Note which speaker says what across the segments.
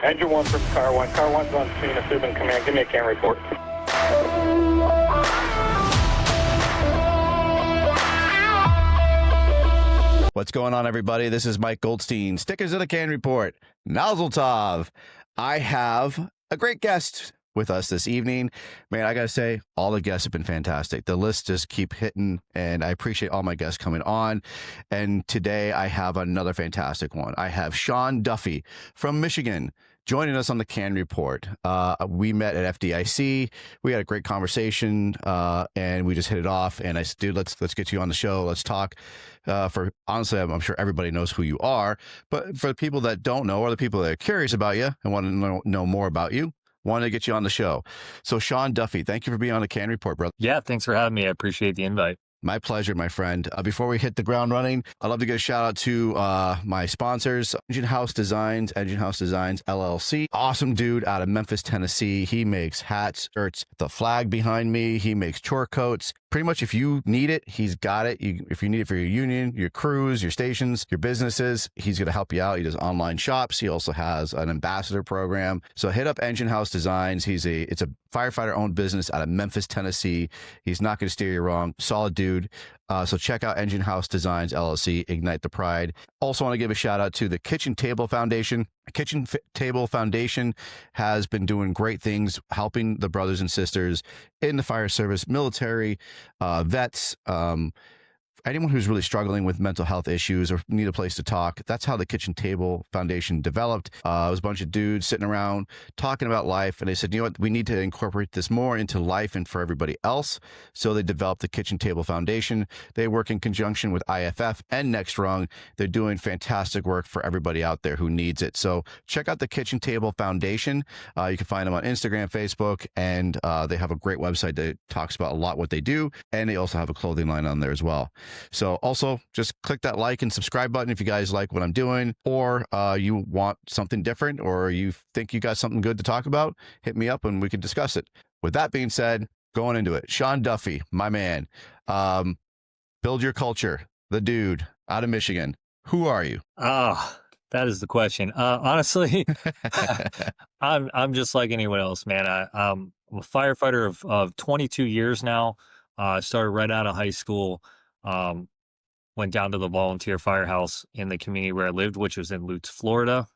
Speaker 1: Engine 1 from Car 1. Car 1's on scene. Assuming command. Give me a CAN report.
Speaker 2: What's going on, everybody? This is Mike Goldstein. Stickers of the CAN report. Mazel tov. I have a great guest with us this evening. Man, I gotta say, all the guests have been fantastic. The list just keep hitting, and I appreciate all my guests coming on. And today I have another fantastic one. I have Sean Duffy from Michigan joining us on the CAN report. We met at FDIC. We had a great conversation, and we just hit it off. And I said, dude, let's get you on the show. Let's talk. Honestly, I'm sure everybody knows who you are, but for the people that don't know, or the people that are curious about you and want to know more about you, wanted to get you on the show. So Sean Duffy, thank you for being on the CAN report, brother.
Speaker 3: Yeah, thanks for having me. I appreciate the invite.
Speaker 2: My pleasure, my friend. Before we hit the ground running, I'd love to give a shout out to my sponsors, Engine House Designs LLC. Awesome dude out of Memphis, Tennessee. He makes hats, shirts, the flag behind me. He makes chore coats. Pretty much if you need it, he's got it. If you need it for your union, your crews, your stations, your businesses, he's going to help you out. He does online shops. He also has an ambassador program. So hit up Engine House Designs. It's a firefighter owned business out of Memphis, Tennessee. He's not going to steer you wrong. Solid dude. So check out Engine House Designs LLC, Ignite the Pride. Also want to give a shout out to the Kitchen Table Foundation. Table Foundation has been doing great things, helping the brothers and sisters in the fire service, military, vets, anyone who's really struggling with mental health issues or need a place to talk. That's how the Kitchen Table Foundation developed. It was a bunch of dudes sitting around talking about life, and they said, you know what, we need to incorporate this more into life and for everybody else. So they developed the Kitchen Table Foundation. They work in conjunction with IFF and Next Rung. They're doing fantastic work for everybody out there who needs it. So check out the Kitchen Table Foundation. You can find them on Instagram, Facebook, and they have a great website that talks about a lot what they do. And they also have a clothing line on there as well. So also just click that like and subscribe button if you guys like what I'm doing, or you want something different, or you think you got something good to talk about, hit me up and we can discuss it. With that being said, going into it, Sean Duffy, my man, Build Your Culture, the dude out of Michigan. Who are you?
Speaker 3: Oh, that is the question. Honestly, I'm just like anyone else, man. I'm a firefighter of 22 years now. I started right out of high school. Went down to the volunteer firehouse in the community where I lived, which was in Lutz, Florida,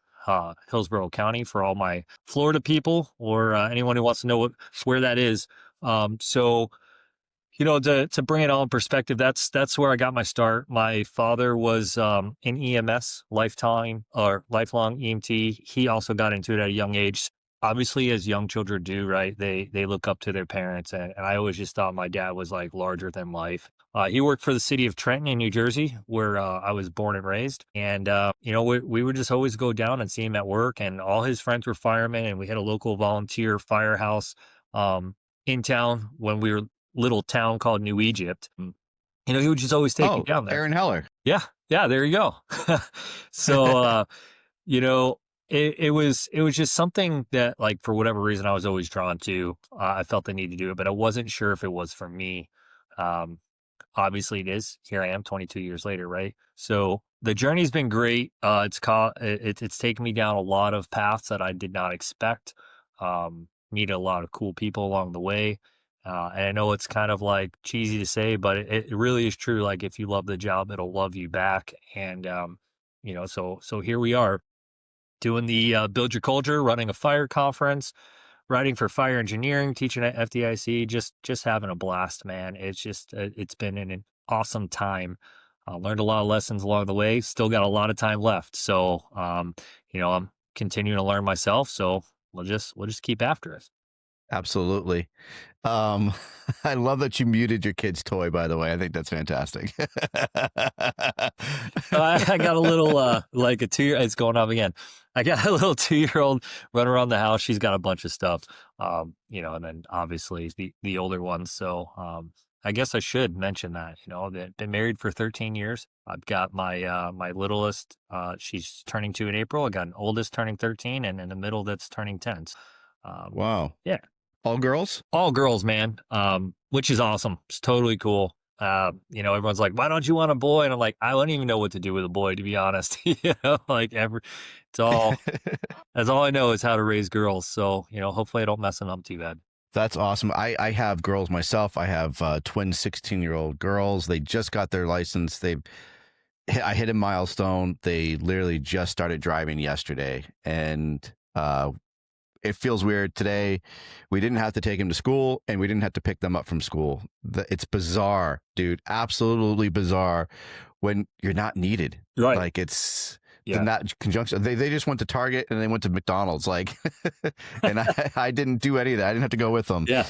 Speaker 3: Hillsborough County, for all my Florida people or anyone who wants to know where that is. So, you know, to bring it all in perspective, that's where I got my start. My father was in EMS, lifelong EMT. He also got into it at a young age. Obviously, as young children do, right? They look up to their parents, and I always just thought my dad was like larger than life. He worked for the city of Trenton in New Jersey, where I was born and raised. And, you know, we would just always go down and see him at work, and all his friends were firemen, and we had a local volunteer firehouse in town when we were little town called New Egypt. You know, he would just always take me down there.
Speaker 2: Aaron Heller.
Speaker 3: Yeah, there you go. So, you know, it was just something that, like, for whatever reason, I was always drawn to. I felt the need to do it, but I wasn't sure if it was for me. Obviously it is. Here I am 22 years later, right? So the journey's been great. It's taken me down a lot of paths that I did not expect. Meeting a lot of cool people along the way. And I know it's kind of like cheesy to say, but it really is true. Like, if you love the job, it'll love you back. And, you know, so here we are doing the Build Your Culture, running a fire conference, writing for fire engineering, teaching at FDIC, just having a blast, man. It's been an awesome time. Learned a lot of lessons along the way. Still got a lot of time left. So, you know, I'm continuing to learn myself. So we'll just keep after it.
Speaker 2: Absolutely. I love that you muted your kid's toy, by the way. I think that's fantastic.
Speaker 3: I got a little, like a 2-year, it's going off again. I got a little 2-year-old running around the house. She's got a bunch of stuff, you know, and then obviously the older ones. So, I guess I should mention that, you know, that been married for 13 years. I've got my, my littlest, she's turning 2 in April. I got an oldest turning 13 and in the middle that's turning 10.
Speaker 2: Wow.
Speaker 3: Yeah.
Speaker 2: All girls?
Speaker 3: All girls, man. Which is awesome. It's totally cool. Everyone's like, why don't you want a boy? And I'm like, I wouldn't even know what to do with a boy, to be honest. It's all, that's all I know is how to raise girls. So, hopefully I don't mess them up too bad.
Speaker 2: That's awesome. I have girls myself. I have twin 16-year-old girls. They just got their license. I hit a milestone. They literally just started driving yesterday, and it feels weird today. We didn't have to take him to school, and we didn't have to pick them up from school. It's bizarre, dude. Absolutely bizarre when you're not needed.
Speaker 3: Right.
Speaker 2: Like it's in that conjunction. They just went to Target and they went to McDonald's. Like, and I didn't do any of that. I didn't have to go with them.
Speaker 3: Yeah.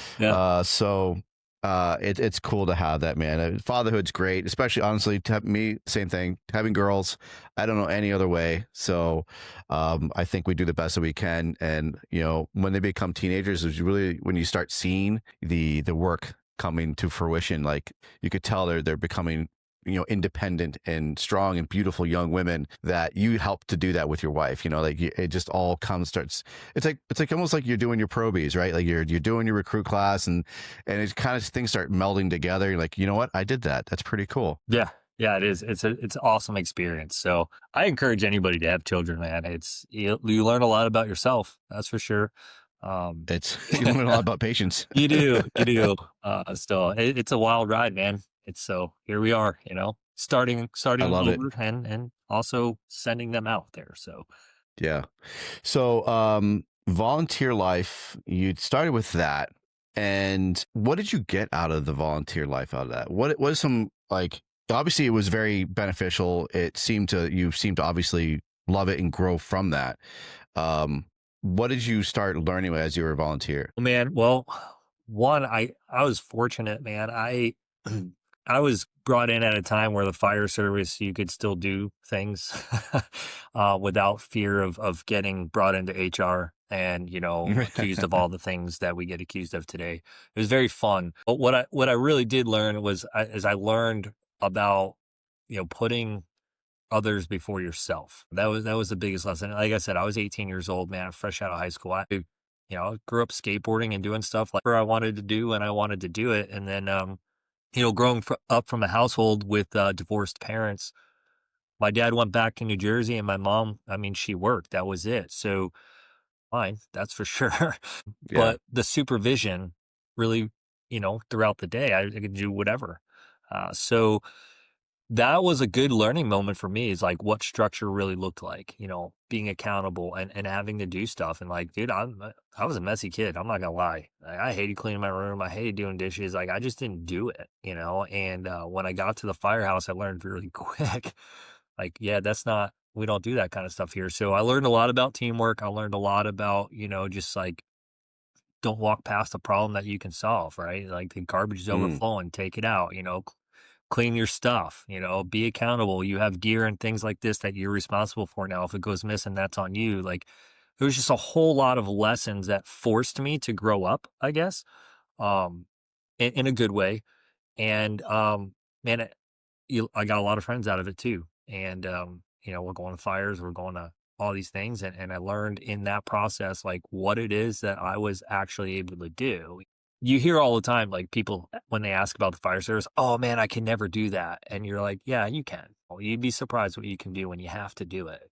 Speaker 2: It's cool to have that, man. Fatherhood's great, especially honestly to me. Same thing. Having girls, I don't know any other way. So, I think we do the best that we can. And when they become teenagers, is really when you start seeing the work coming to fruition. Like you could tell they're becoming independent and strong and beautiful young women that you help to do that with your wife. Like it just all starts. It's like almost like you're doing your probies, right? Like you're doing your recruit class and it kind of things start melding together. You're like, you know what? I did that. That's pretty cool.
Speaker 3: Yeah. Yeah, it is. It's an awesome experience. So I encourage anybody to have children, man. You learn a lot about yourself. That's for sure.
Speaker 2: You learn a lot about patience.
Speaker 3: You do. It's a wild ride, man. So here we are, starting over and also sending them out there. So
Speaker 2: yeah. So volunteer life, you started with that. And what did you get out of the volunteer life out of that? What was some, like, obviously it was very beneficial. You seemed to obviously love it and grow from that. What did you start learning as you were a volunteer?
Speaker 3: Man, well, one, I was fortunate, man. I was brought in at a time where the fire service, you could still do things without fear of getting brought into HR and, accused of all the things that we get accused of today. It was very fun. But what I really did learn was I learned about, putting others before yourself. That was the biggest lesson. Like I said, I was 18 years old, man, fresh out of high school. I grew up skateboarding and doing stuff like I wanted to do, and I wanted to do it. And then, growing up from a household with divorced parents, my dad went back to New Jersey and my mom, she worked. That was it. So fine, that's for sure.
Speaker 2: Yeah.
Speaker 3: But the supervision really, throughout the day, I could do whatever. So that was a good learning moment for me, is like what structure really looked like, being accountable and having to do stuff. And like, dude, I was a messy kid. I'm not gonna lie. I hated cleaning my room. I hated doing dishes. Like I just didn't do it, and when I got to the firehouse, I learned really quick, like, yeah, we don't do that kind of stuff here. So I learned a lot about teamwork. I learned a lot about, just like, don't walk past a problem that you can solve, right? Like the garbage is overflowing, take it out, clean your stuff, be accountable. You have gear and things like this that you're responsible for now. If it goes missing, that's on you. Like there was just a whole lot of lessons that forced me to grow up, I guess, in a good way. And, man, I got a lot of friends out of it too. And, we're going to fires, we're going to all these things. And I learned in that process, like what it is that I was actually able to do. You hear all the time, like people, when they ask about the fire service, oh man, I can never do that. And you're like, yeah, you can. Well, you'd be surprised what you can do when you have to do it.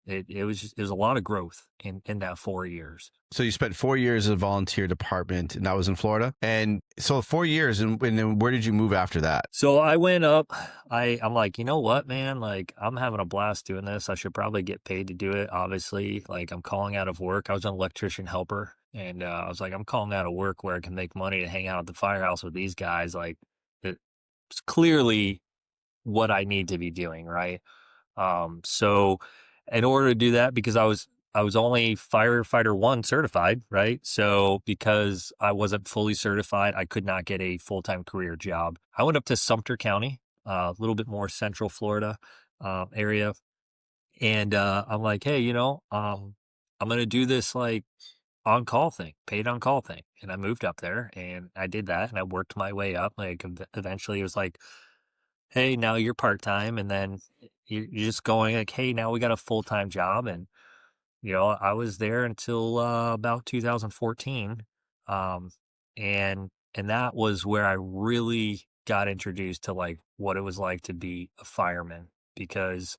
Speaker 3: It was a lot of growth in that 4 years.
Speaker 2: So you spent 4 years in a volunteer department, and that was in Florida. And so 4 years, and then where did you move after that?
Speaker 3: So I went up. I'm like, you know what, man? Like I'm having a blast doing this. I should probably get paid to do it. Obviously, like I'm calling out of work. I was an electrician helper. And I was like, I'm calling out of work where I can make money to hang out at the firehouse with these guys. Like, it's clearly what I need to be doing, right? So in order to do that, because I was only firefighter 1 certified, right? So because I wasn't fully certified, I could not get a full-time career job. I went up to Sumter County, a little bit more central Florida area. And I'm like, hey, I'm going to do this like on-call thing, paid on-call thing. And I moved up there and I did that and I worked my way up. Like eventually it was like, hey, now you're part-time. And then you're just going like, hey, now we got a full-time job. And, I was there until about 2014. And that was where I really got introduced to like what it was like to be a fireman, because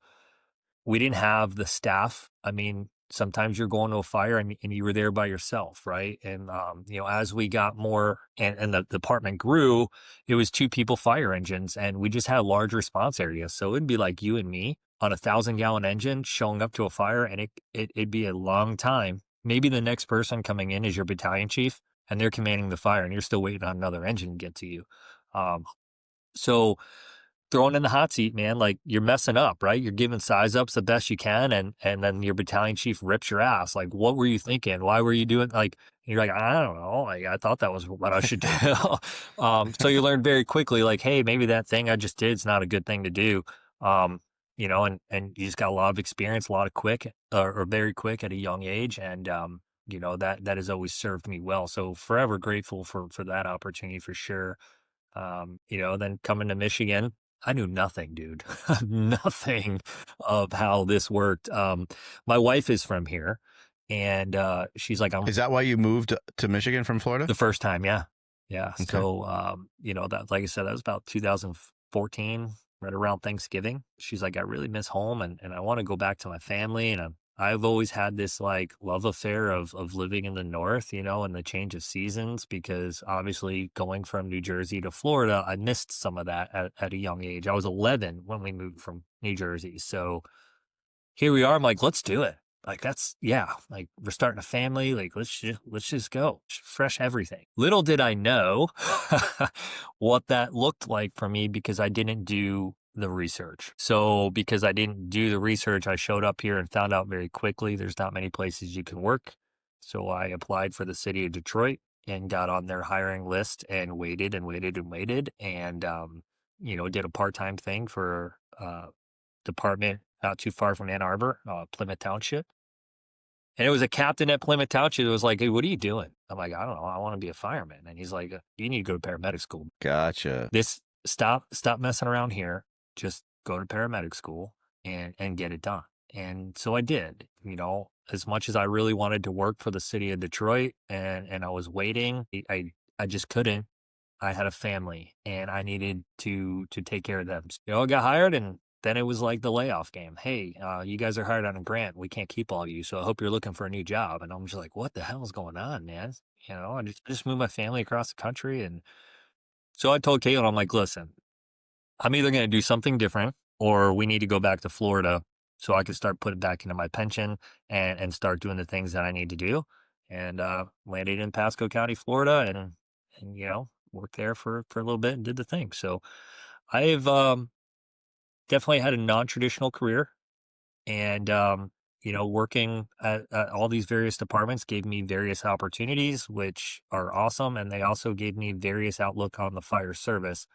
Speaker 3: we didn't have the staff. I mean, sometimes you're going to a fire and you were there by yourself, right? And you know, as we got more and the department grew, it was 2 people fire engines, and we just had a large response area. So it'd be like you and me on a 1,000-gallon engine showing up to a fire, and it'd be a long time. Maybe the next person coming in is your battalion chief, and they're commanding the fire, and you're still waiting on another engine to get to you. So thrown in the hot seat, man, like you're messing up, right? You're giving size ups the best you can, and then your battalion chief rips your ass. Like, what were you thinking? Why were you doing like you're like, I don't know. Like I thought that was what I should do. So you learn very quickly, like, hey, maybe that thing I just did is not a good thing to do. You know, and you just got a lot of experience, a lot of quick or very quick at a young age. And you know, that has always served me well. So forever grateful for that opportunity for sure. You know, then coming to Michigan, I knew nothing, dude. Nothing of how this worked. My wife is from here, and she's like, I'm
Speaker 2: Is that why you moved to Michigan from Florida?
Speaker 3: the first time, yeah. Yeah.
Speaker 2: Okay.
Speaker 3: So you know, that like I said, that was about 2014, right around Thanksgiving. She's like, I really miss home and I want to go back to my family. And I've always had this like love affair of living in the North, you know, and the change of seasons, because obviously going from New Jersey to Florida, I missed some of that at a young age. I was 11 when we moved from New Jersey. So here we are. I'm like, let's do it. Like that's yeah. Like we're starting a family. Like let's just go. Fresh everything. Little did I know what that looked like for me, because I didn't do the research. So because I didn't do the research, I showed up here and found out very quickly there's not many places you can work. So I applied for the city of Detroit and got on their hiring list and waited and waited and waited, and you know, did a part-time thing for department not too far from Ann Arbor, Plymouth Township. And it was a captain at Plymouth Township that was like, hey, what are you doing? I'm like, I don't know. I want to be a fireman. And he's like, you need to go to paramedic school.
Speaker 2: Gotcha.
Speaker 3: Stop messing around here. Just go to paramedic school and get it done. And so I did, you know, as much as I really wanted to work for the city of Detroit and I was waiting, I just couldn't. I had a family and I needed to take care of them. You know, I got hired, and then it was like the layoff game. Hey, you guys are hired on a grant. We can't keep all of you. So I hope you're looking for a new job. And I'm just like, what the hell is going on, man? You know, I just moved my family across the country. And so I told Caitlin, I'm like, listen, I'm either going to do something different or we need to go back to Florida so I can start putting back into my pension and start doing the things that I need to do. And landed in Pasco County, Florida, and you know, worked there for a little bit and did the thing. So I've definitely had a non-traditional career, and you know, working at all these various departments gave me various opportunities, which are awesome, and they also gave me various outlook on the fire service.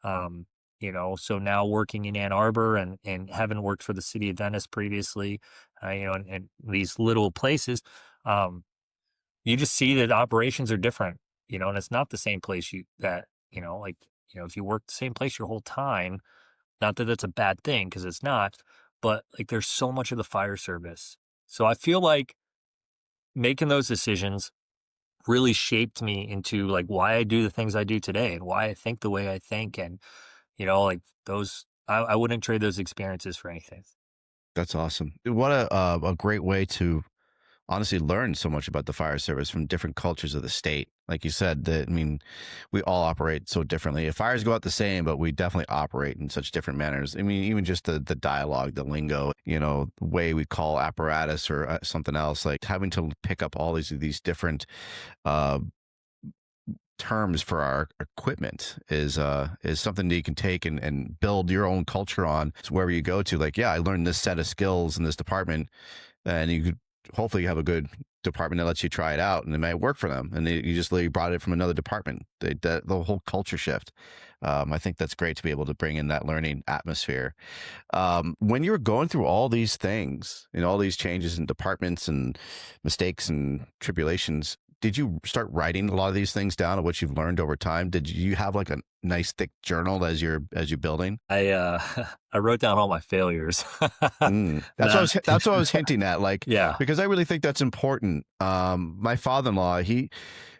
Speaker 3: Um, you know, so now working in Ann Arbor and having worked for the city of Venice previously, you know, and these little places, you just see that operations are different, you know, and it's not the same place you know, like, you know, if you work the same place your whole time, not that that's a bad thing, because it's not, but like there's so much of the fire service. So I feel like making those decisions really shaped me into like why I do the things I do today and why I think the way I think. And, you know, like those, I wouldn't trade those experiences for anything.
Speaker 2: That's awesome. What a great way to honestly learn so much about the fire service from different cultures of the state. Like you said, that I mean, we all operate so differently. If fires go out the same, but we definitely operate in such different manners. I mean, even just the dialogue, the lingo, you know, the way we call apparatus or something else, like having to pick up all these different terms for our equipment is something that you can take and build your own culture on. So wherever you go to, like, yeah, I learned this set of skills in this department, and you could hopefully have a good department that lets you try it out and it might work for them. And you just literally brought it from another department, the whole culture shift. I think that's great to be able to bring in that learning atmosphere. When you were going through all these things and all these changes in departments and mistakes and tribulations, did you start writing a lot of these things down of what you've learned over time? Did you have like nice thick journal as you're building?
Speaker 3: I wrote down all my failures.
Speaker 2: That's what I was hinting at. Like,
Speaker 3: Yeah.
Speaker 2: because I really think that's important. My father-in-law,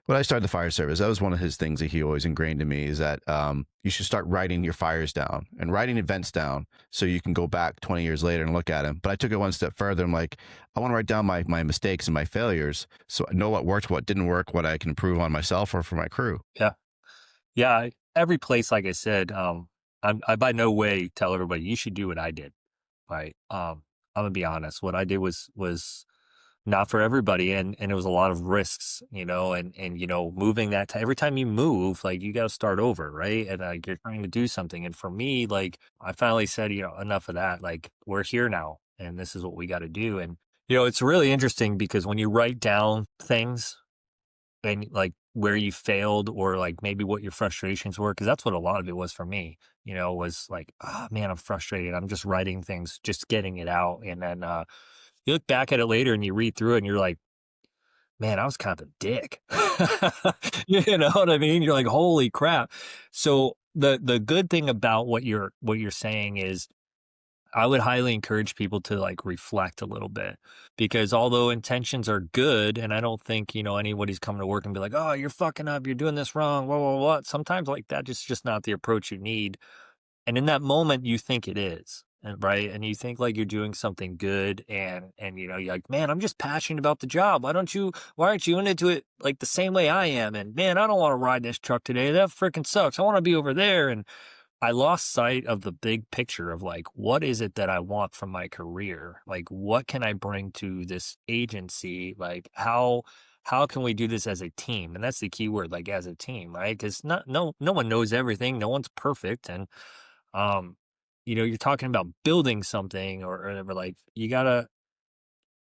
Speaker 2: when I started the fire service, that was one of his things that he always ingrained in me is that you should start writing your fires down and writing events down so you can go back 20 years later and look at them. But I took it one step further. I'm like, I want to write down my mistakes and my failures so I know what worked, what didn't work, what I can improve on myself or for my crew.
Speaker 3: Yeah. Yeah. Every place, like I said, I by no way tell everybody you should do what I did. Right. I'm gonna be honest. What I did was not for everybody, and it was a lot of risks, and moving every time you move, like you got to start over, right? And like you're trying to do something. And for me, like I finally said, enough of that. Like we're here now, and this is what we got to do. And it's really interesting because when you write down things and like where you failed or like maybe what your frustrations were, because that's what a lot of it was for me, was like, oh man, I'm frustrated. I'm just writing things, just getting it out. And then you look back at it later and you read through it and you're like, man, I was kind of a dick. You know what I mean? You're like, holy crap. So the good thing about what you're saying is I would highly encourage people to like reflect a little bit because although intentions are good, and I don't think, anybody's coming to work and be like, oh, you're fucking up, you're doing this wrong, what. Sometimes like that is just not the approach you need. And in that moment, you think it is, right? And you think like you're doing something good, and you're like, man, I'm just passionate about the job. Why aren't you into it like the same way I am? And man, I don't want to ride this truck today. That freaking sucks. I want to be over there. And I lost sight of the big picture of like, what is it that I want from my career? Like, what can I bring to this agency? Like, how can we do this as a team? And that's the key word, like as a team, right? Because no one knows everything. No one's perfect, and um, you're talking about building something or whatever. Like, you gotta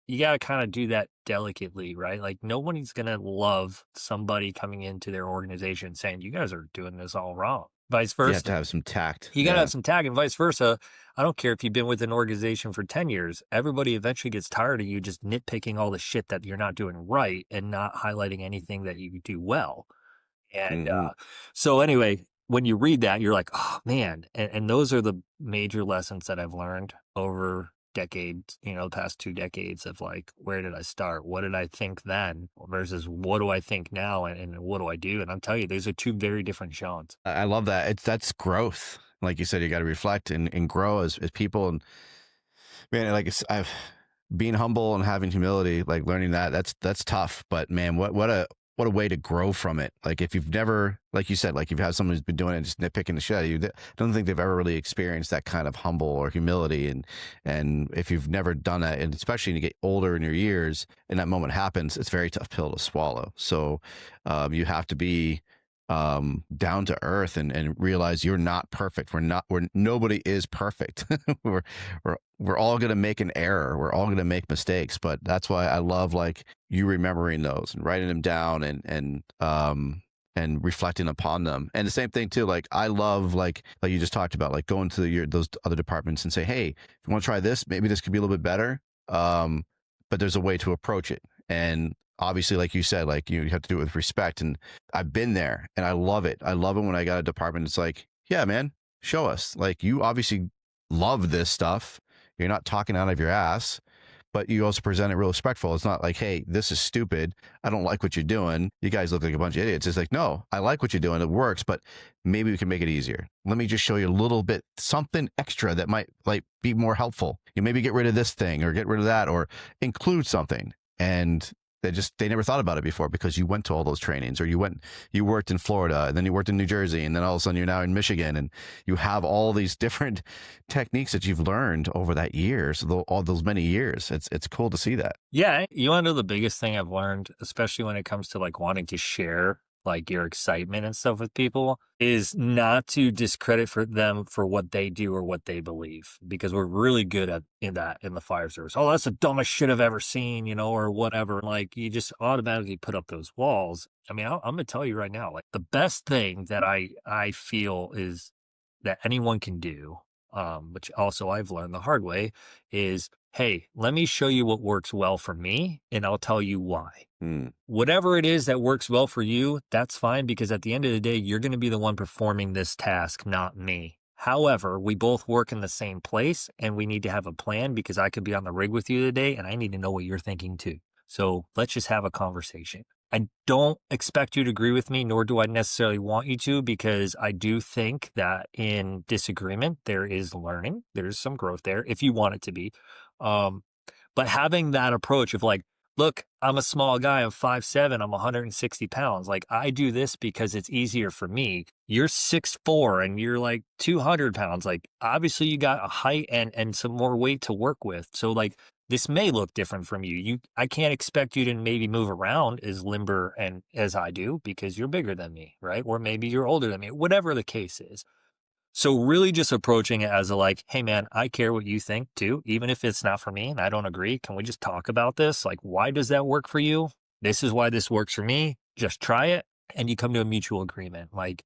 Speaker 3: kind of do that delicately, right? Like, nobody's gonna love somebody coming into their organization saying you guys are doing this all wrong. Vice
Speaker 2: You have to
Speaker 3: versa.
Speaker 2: have some tact.
Speaker 3: You got to
Speaker 2: Yeah.
Speaker 3: have some tag and vice versa. I don't care if you've been with an organization for 10 years. Everybody eventually gets tired of you just nitpicking all the shit that you're not doing right and not highlighting anything that you do well. And
Speaker 2: Hmm.
Speaker 3: so anyway, when you read that, you're like, oh man. And those are the major lessons that I've learned over decades, the past 2 decades of like, where did I start? What did I think then versus what do I think now? And what do I do? And I'm telling you, those are two very different Seans.
Speaker 2: I love that. That's growth. Like you said, you got to reflect and grow as people. And man, like I've being humble and having humility, like learning that's tough. But man, what a way to grow from it. Like if you've never, like you said, like you've had someone who's been doing it, just nitpicking the shit out of you, I don't think they've ever really experienced that kind of humble or humility. And if you've never done that, and especially when you get older in your years, and that moment happens, it's a very tough pill to swallow. So you have to be down to earth and realize you're not perfect. Nobody is perfect. we're all going to make an error. We're all going to make mistakes, but that's why I love like you remembering those and writing them down and reflecting upon them. And the same thing too, like I love like you just talked about, like going to those other departments and say, hey, if you want to try this, maybe this could be a little bit better. But there's a way to approach it. And obviously, like you said, like you have to do it with respect. And I've been there and I love it. I love it when I got a department. It's like, yeah, man, show us. Like you obviously love this stuff. You're not talking out of your ass, but you also present it real respectful. It's not like, hey, this is stupid. I don't like what you're doing. You guys look like a bunch of idiots. It's like, no, I like what you're doing. It works, but maybe we can make it easier. Let me just show you a little bit, something extra that might like be more helpful. You maybe get rid of this thing or get rid of that or include something. And they never thought about it before because you went to all those trainings or you worked in Florida and then you worked in New Jersey and then all of a sudden you're now in Michigan and you have all these different techniques that you've learned over that years, all those many years. It's cool to see that.
Speaker 3: Yeah. You want to know the biggest thing I've learned, especially when it comes to like wanting to share like your excitement and stuff with people, is not to discredit for them for what they do or what they believe, because we're really good at in the fire service. Oh, that's the dumbest shit I've ever seen, or whatever. Like you just automatically put up those walls. I mean, I'm gonna tell you right now, like the best thing that I feel is that anyone can do, which also I've learned the hard way, is hey, let me show you what works well for me, and I'll tell you why.
Speaker 2: Mm.
Speaker 3: Whatever it is that works well for you, that's fine, because at the end of the day, you're going to be the one performing this task, not me. However, we both work in the same place and we need to have a plan, because I could be on the rig with you today and I need to know what you're thinking too. So let's just have a conversation. I don't expect you to agree with me, nor do I necessarily want you to, because I do think that in disagreement, there is learning. There's some growth there if you want it to be. Um, but having that approach of like, look, I'm a small guy. I'm 5'7". I'm 160 pounds. Like, I do this because it's easier for me. You're 6'4" and you're like 200 pounds. Like, obviously you got a height and some more weight to work with. So like, this may look different from you. I can't expect you to maybe move around as limber and as I do, because you're bigger than me, right? Or maybe you're older than me, whatever the case is. So really just approaching it as a like, hey man, I care what you think too, even if it's not for me and I don't agree. Can we just talk about this? Like, why does that work for you? This is why this works for me. Just try it. And you come to a mutual agreement. Like,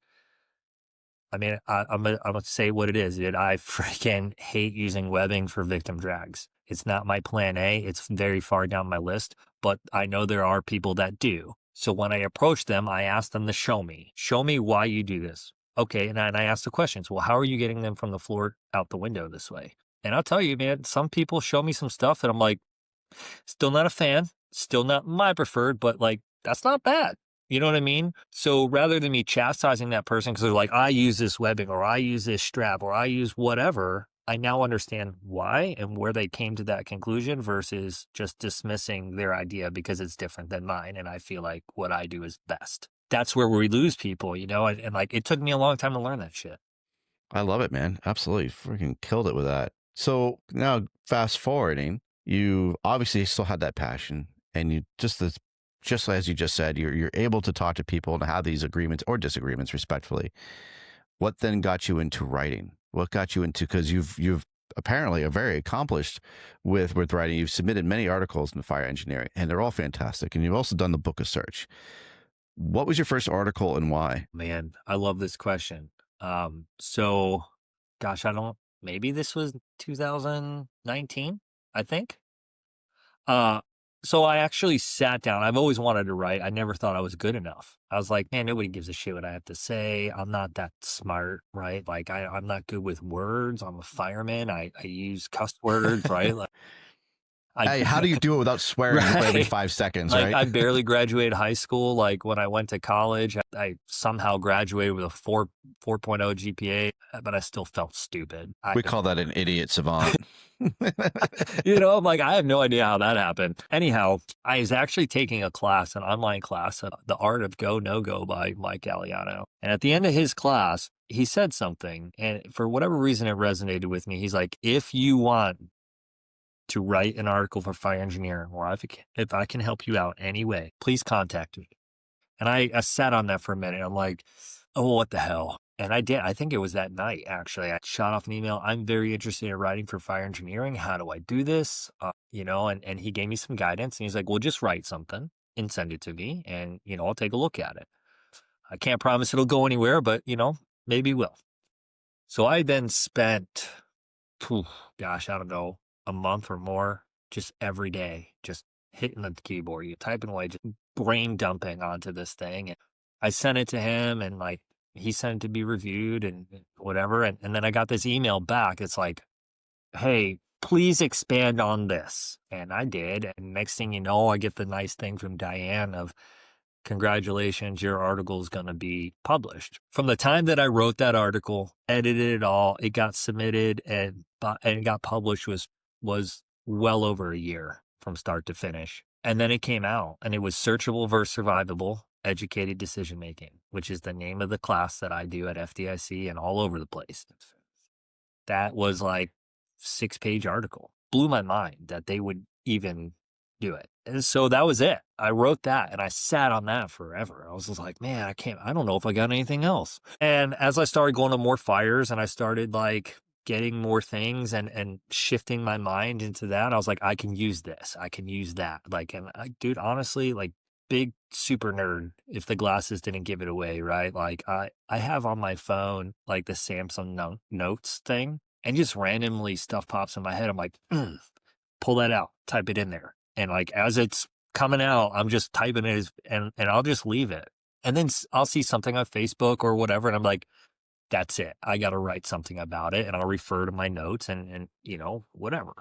Speaker 3: I mean, I'm gonna say what it is, dude. I freaking hate using webbing for victim drags. It's not my plan A. It's very far down my list, but I know there are people that do. So when I approach them, I ask them to show me why you do this. Okay. And I ask the questions. Well, how are you getting them from the floor out the window this way? And I'll tell you, man, some people show me some stuff that I'm like, still not a fan, still not my preferred, but like, that's not bad. You know what I mean? So rather than me chastising that person because they're like, I use this webbing or I use this strap or I use whatever, I now understand why and where they came to that conclusion versus just dismissing their idea because it's different than mine. And I feel like what I do is best. That's where we lose people, you know? And like, it took me a long time to learn that shit.
Speaker 2: I love it, man. Absolutely. Freaking killed it with that. So now fast forwarding, you obviously still had that passion and you just as you just said, you're able to talk to people and have these agreements or disagreements respectfully. What then got you into writing? What got you into, because you've apparently are very accomplished with writing. You've submitted many articles in fire engineering and they're all fantastic. And you've also done the book of search. What was your first article and why?
Speaker 3: Man, I love this question. So gosh, maybe this was 2019, I think. So I actually sat down. I've always wanted to write. I never thought I was good enough. I was like, man, nobody gives a shit what I have to say. I'm not that smart, right? Like I'm not good with words. I'm a fireman. I use cuss words, right? Like,
Speaker 2: Hey, how do you do it without swearing every 5 seconds,
Speaker 3: like,
Speaker 2: right?
Speaker 3: I barely graduated high school. Like when I went to college, I somehow graduated with a 4.0 GPA, but I still felt stupid.
Speaker 2: We call that an idiot savant.
Speaker 3: You know, I'm like, I have no idea how that happened. Anyhow, I was actually taking a class, an online class, The Art of Go, No Go by Mike Galliano. And at the end of his class, he said something, and for whatever reason, it resonated with me. He's like, if you want to write an article for fire engineering, or if I can help you out anyway, please contact me. And I sat on that for a minute. I'm like, oh, what the hell? And I did. I think it was that night, actually. I shot off an email. I'm very interested in writing for fire engineering. How do I do this? You know, and he gave me some guidance. And he's like, well, just write something and send it to me. And, you know, I'll take a look at it. I can't promise it'll go anywhere, but, you know, maybe will. So I then spent, gosh, I don't know, a month or more, just every day, just hitting the keyboard, you typing away, just brain dumping onto this thing. And I sent it to him and like, he sent it to be reviewed and whatever. And then I got this email back. It's like, hey, please expand on this. And I did. And next thing you know, I get the nice thing from Diane of, congratulations, your article is going to be published. From the time that I wrote that article, edited it all, it got submitted and it got published was well over a year from start to finish. And then it came out and it was searchable versus survivable educated decision making, which is the name of the class that I do at FDIC and all over the place. That was like 6-page article. Blew my mind that they would even do it. And so that was it. I wrote that and I sat on that forever. I was just like, man, I don't know if I got anything else. And as I started going to more fires and I started like getting more things and shifting my mind into that, I was like, I can use this. I can use that. Like, and dude, honestly, like big super nerd if the glasses didn't give it away, right? Like I have on my phone, like the Samsung notes thing and just randomly stuff pops in my head. I'm like, pull that out, type it in there. And like, as it's coming out, I'm just typing it and I'll just leave it. And then I'll see something on Facebook or whatever. And I'm like, that's it. I got to write something about it. And I'll refer to my notes and, whatever.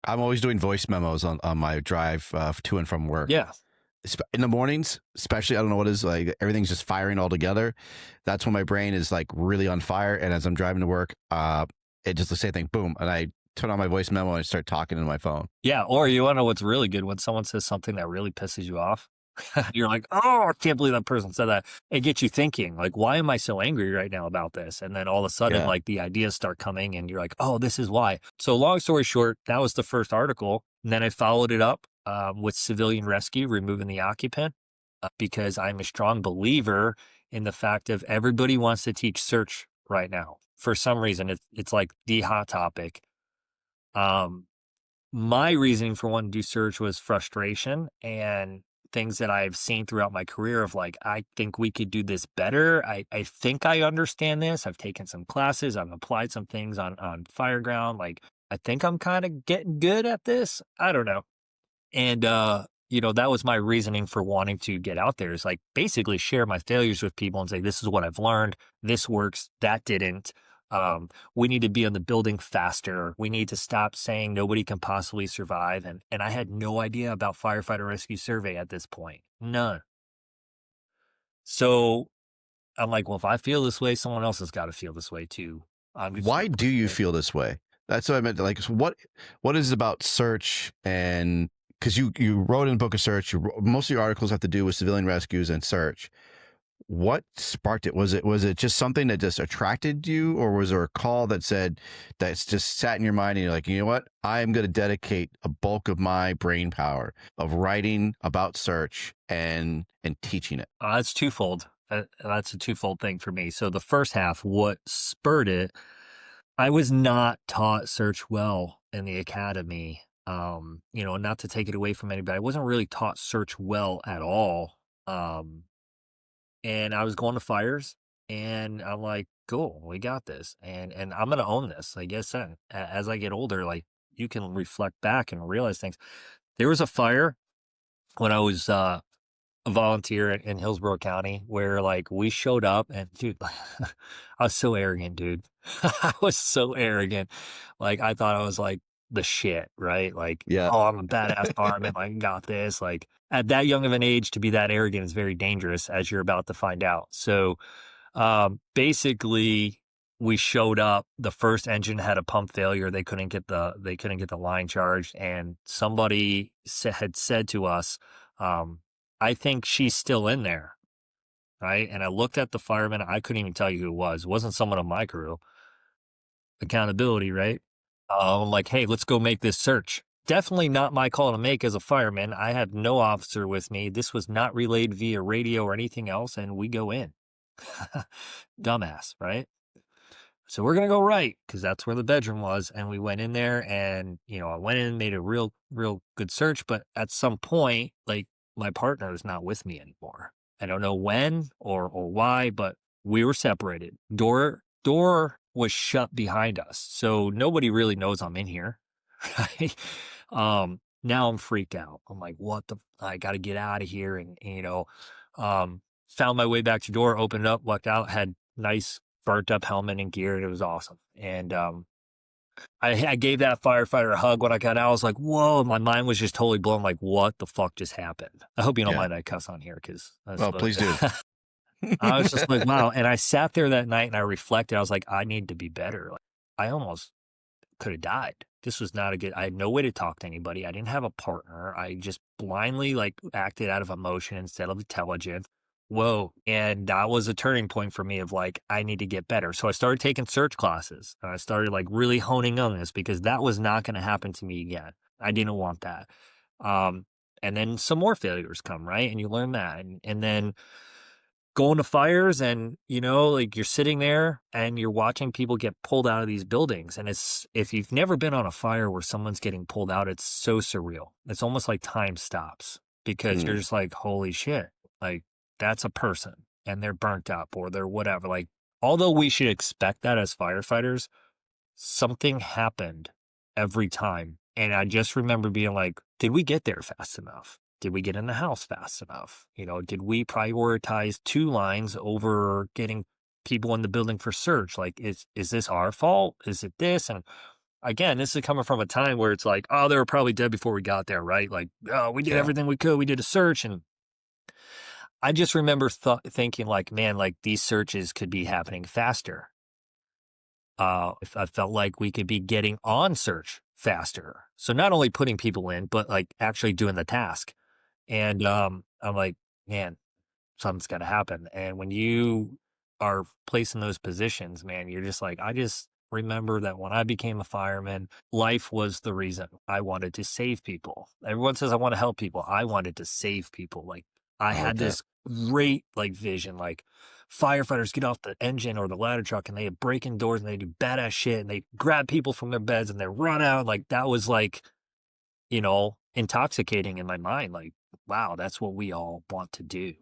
Speaker 2: I'm always doing voice memos on my drive to and from work.
Speaker 3: Yeah.
Speaker 2: In the mornings, especially, I don't know what it is, like everything's just firing all together. That's when my brain is like really on fire. And as I'm driving to work, it just the same thing, boom. And I turn on my voice memo and I start talking in my phone.
Speaker 3: Yeah. Or you want to know what's really good? When someone says something that really pisses you off, you're like, oh, I can't believe that person said that. It gets you thinking, like, why am I so angry right now about this? And then all of a sudden, like, the ideas start coming and you're like, oh, this is why. So long story short, that was the first article. And then I followed it up with civilian rescue, removing the occupant, because I'm a strong believer in the fact of everybody wants to teach search right now. For some reason, it's like the hot topic. My reasoning for wanting to do search was frustration and things that I've seen throughout my career of like, I think we could do this better. I think I understand this. I've taken some classes. I've applied some things on Fireground. Like, I think I'm kind of getting good at this. I don't know. And, that was my reasoning for wanting to get out there, is like basically share my failures with people and say, this is what I've learned. This works. That didn't. We need to be on the building faster. We need to stop saying nobody can possibly survive. And I had no idea about firefighter rescue survey at this point. None. So I'm like, well, if I feel this way, someone else has got to feel this way too.
Speaker 2: Why do you feel this way? That's what I meant. Like, what is it about search? And because you wrote in a book of search, most of your articles have to do with civilian rescues and search. What sparked it? Was it just something that just attracted you, or was there a call that said that's just sat in your mind and you're like, you know what, I'm going to dedicate a bulk of my brain power of writing about search and teaching it?
Speaker 3: It's twofold. That's a twofold thing for me. So the first half, what spurred it, I was not taught search well in the academy. Not to take it away from anybody, I wasn't really taught search well at all. And I was going to fires and I'm like, cool, we got this. And I'm going to own this. I guess as I get older, like, you can reflect back and realize things. There was a fire when I was a volunteer in Hillsborough County where like we showed up and dude, I was so arrogant, dude. I was so arrogant. Like, I thought I was like the shit, right? Like,
Speaker 2: Yeah.
Speaker 3: oh, I'm a badass fireman. I got this. Like, at that young of an age to be that arrogant is very dangerous, as you're about to find out. So basically we showed up, the first engine had a pump failure. They couldn't get the line charged. And somebody had said to us, I think she's still in there. Right. And I looked at the fireman. I couldn't even tell you who it was. It wasn't someone on my crew. Accountability, right? I'm like, hey, let's go make this search. Definitely not my call to make as a fireman. I had no officer with me. This was not relayed via radio or anything else. And we go in. Dumbass, right? So we're going to go right, because that's where the bedroom was. And we went in there and, I went in and made a real good search. But at some point, like, my partner is not with me anymore. I don't know when or why, but we were separated. Door was shut behind us. So nobody really knows I'm in here. Right? Now I'm freaked out. I'm like, I got to get out of here. And, found my way back to door, opened it up, walked out, had nice burnt up helmet and gear. And it was awesome. And, I gave that firefighter a hug when I got out. I was like, whoa, my mind was just totally blown. Like, what the fuck just happened? I hope you don't mind I cuss on here, because
Speaker 2: Please do.
Speaker 3: I was just like, wow. And I sat there that night and I reflected. I was like, I need to be better. Like, I almost could have died. This was not I had no way to talk to anybody. I didn't have a partner. I just blindly like acted out of emotion instead of intelligence. Whoa. And that was a turning point for me of like, I need to get better. So I started taking search classes and I started like really honing on this, because that was not going to happen to me again. I didn't want that. And then some more failures come, right? And you learn that. And then going to fires and, like, you're sitting there and you're watching people get pulled out of these buildings. And if you've never been on a fire where someone's getting pulled out, it's so surreal. It's almost like time stops, because you're just like, holy shit, like, that's a person and they're burnt up or they're whatever. Like, although we should expect that as firefighters, something happened every time And I just remember being like, did we get there fast enough? Did we get in the house fast enough? Did we prioritize 2 lines over getting people in the building for search? Like, is this our fault? Is it this? And again, this is coming from a time where it's like, oh, they were probably dead before we got there, right? Like, oh, we did
Speaker 2: Yeah.
Speaker 3: everything we could. We did a search. And I just remember thinking like, man, like these searches could be happening faster. I felt like we could be getting on search faster. So not only putting people in, but like actually doing the task. And I'm like, man, something's got to happen. And when you are placed in those positions, man, you're just like, I just remember that when I became a fireman, life was the reason. I wanted to save people. Everyone says I want to help people. I wanted to save people. Like I
Speaker 2: I like
Speaker 3: had
Speaker 2: that.
Speaker 3: this great like vision, like firefighters get off the engine or the ladder truck and they break in doors and they do badass shit and they grab people from their beds and they run out. Like that was like, intoxicating in my mind. Like, wow, that's what we all want to do.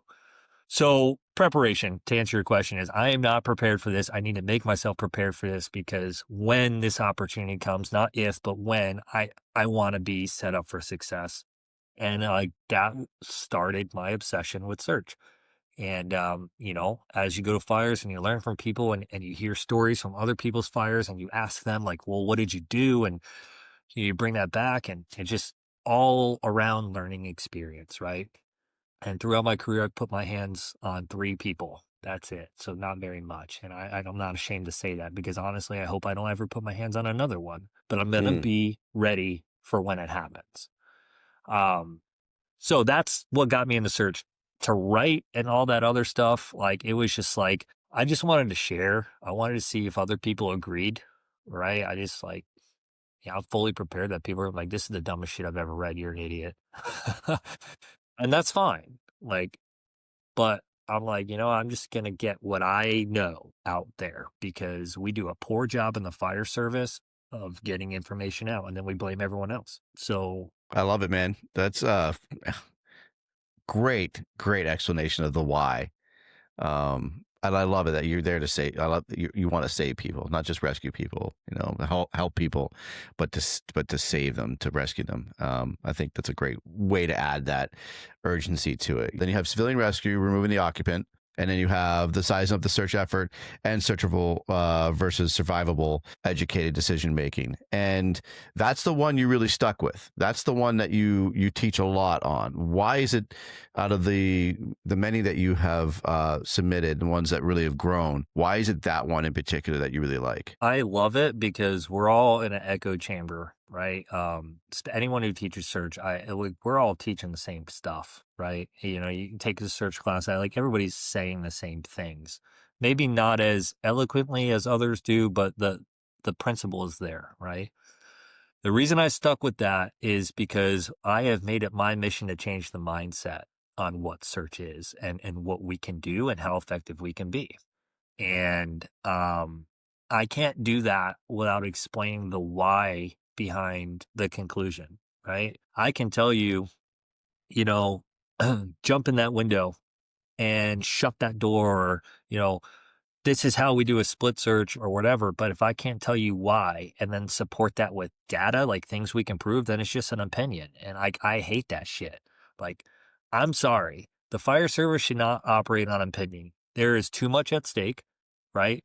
Speaker 3: So preparation, to answer your question, is I am not prepared for this. I need to make myself prepared for this because when this opportunity comes, not if, but when, I want to be set up for success. And like that started my obsession with search. And, as you go to fires and you learn from people and you hear stories from other people's fires and you ask them like, well, what did you do? And you bring that back and it's just all around learning experience, right? And throughout my career, I've put my hands on 3 people. That's it. So not very much. And I'm not ashamed to say that because honestly, I hope I don't ever put my hands on another one, but I'm going to
Speaker 2: Mm.
Speaker 3: be ready for when it happens. Um, so that's what got me in the search to write and all that other stuff. Like, it was just like, I just wanted to share. I wanted to see if other people agreed, right? I just like, yeah, I'm fully prepared that people are like, this is the dumbest shit I've ever read. You're an idiot. And that's fine. Like, but I'm like, I'm just going to get what I know out there because we do a poor job in the fire service of getting information out and then we blame everyone else. So,
Speaker 2: I love it, man. That's great explanation of the why. And I love it that you're there to save. I love that you want to save people, not just rescue people. Help people, but to save them, to rescue them. I think that's a great way to add that urgency to it. Then you have civilian rescue, removing the occupant. And then you have the size of the search effort and searchable versus survivable educated decision making. And that's the one you really stuck with. That's the one that you teach a lot on. Why is it, out of the many that you have submitted, the ones that really have grown, why is it that one in particular that you really like?
Speaker 3: I love it because we're all in an echo chamber, right? Anyone who teaches search, we're all teaching the same stuff, right? You take the search class, like everybody's saying the same things, maybe not as eloquently as others do, but the principle is there, right? The reason I stuck with that is because I have made it my mission to change the mindset on what search is and what we can do and how effective we can be. And I can't do that without explaining the why behind the conclusion, right? I can tell you, you know, jump in that window and shut that door, or, this is how we do a split search or whatever. But if I can't tell you why and then support that with data, like things we can prove, then it's just an opinion. And I hate that shit. Like, I'm sorry. The fire service should not operate on opinion. There is too much at stake, right?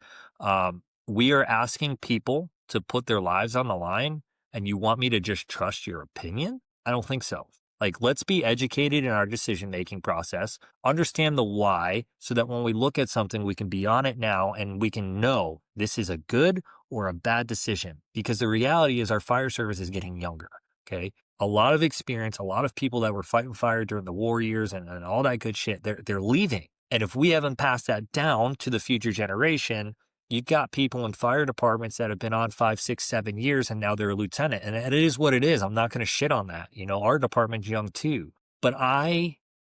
Speaker 3: We are asking people to put their lives on the line, and you want me to just trust your opinion? I don't think so. Like, let's be educated in our decision-making process, understand the why, so that when we look at something, we can be on it now and we can know this is a good or a bad decision. Because the reality is our fire service is getting younger, okay? A lot of experience, a lot of people that were fighting fire during the war years and all that good shit, they're leaving. And if we haven't passed that down to the future generation, you've got people in fire departments that have been on 5, 6, 7 years, and now they're a lieutenant. And it is what it is. I'm not going to shit on that. Our department's young too. But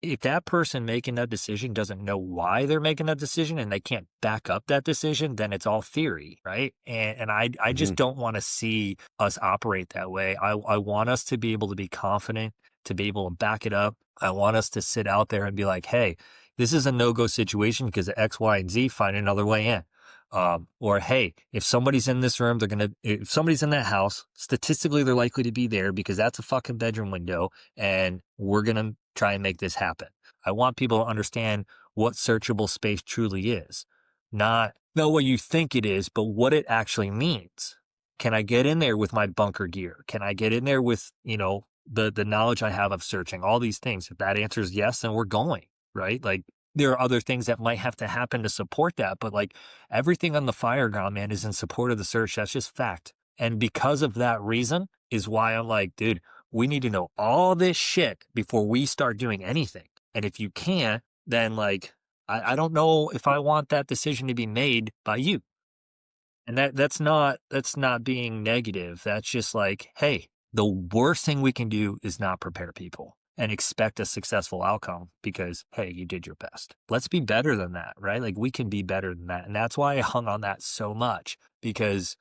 Speaker 3: if that person making that decision doesn't know why they're making that decision and they can't back up that decision, then it's all theory, right? And I just don't want to see us operate that way. I want us to be able to be confident, to be able to back it up. I want us to sit out there and be like, hey, this is a no-go situation because of X, Y, and Z, find another way in. Or, hey, if somebody's in this room, if somebody's in that house, statistically, they're likely to be there because that's a fucking bedroom window, and we're going to try and make this happen. I want people to understand what searchable space truly is. Not what you think it is, but what it actually means. Can I get in there with my bunker gear? Can I get in there with, the knowledge I have of searching, all these things? If that answer is yes, then we're going, right? Like, there are other things that might have to happen to support that, but like everything on the fire ground, man, is in support of the search. That's just fact. And because of that reason is why I'm like, dude, we need to know all this shit before we start doing anything. And if you can't, then like, I don't know if I want that decision to be made by you. And that's not being negative. That's just like, hey, the worst thing we can do is not prepare people and expect a successful outcome because, hey, you did your best. Let's be better than that, right? Like, we can be better than that. And that's why I hung on that so much, because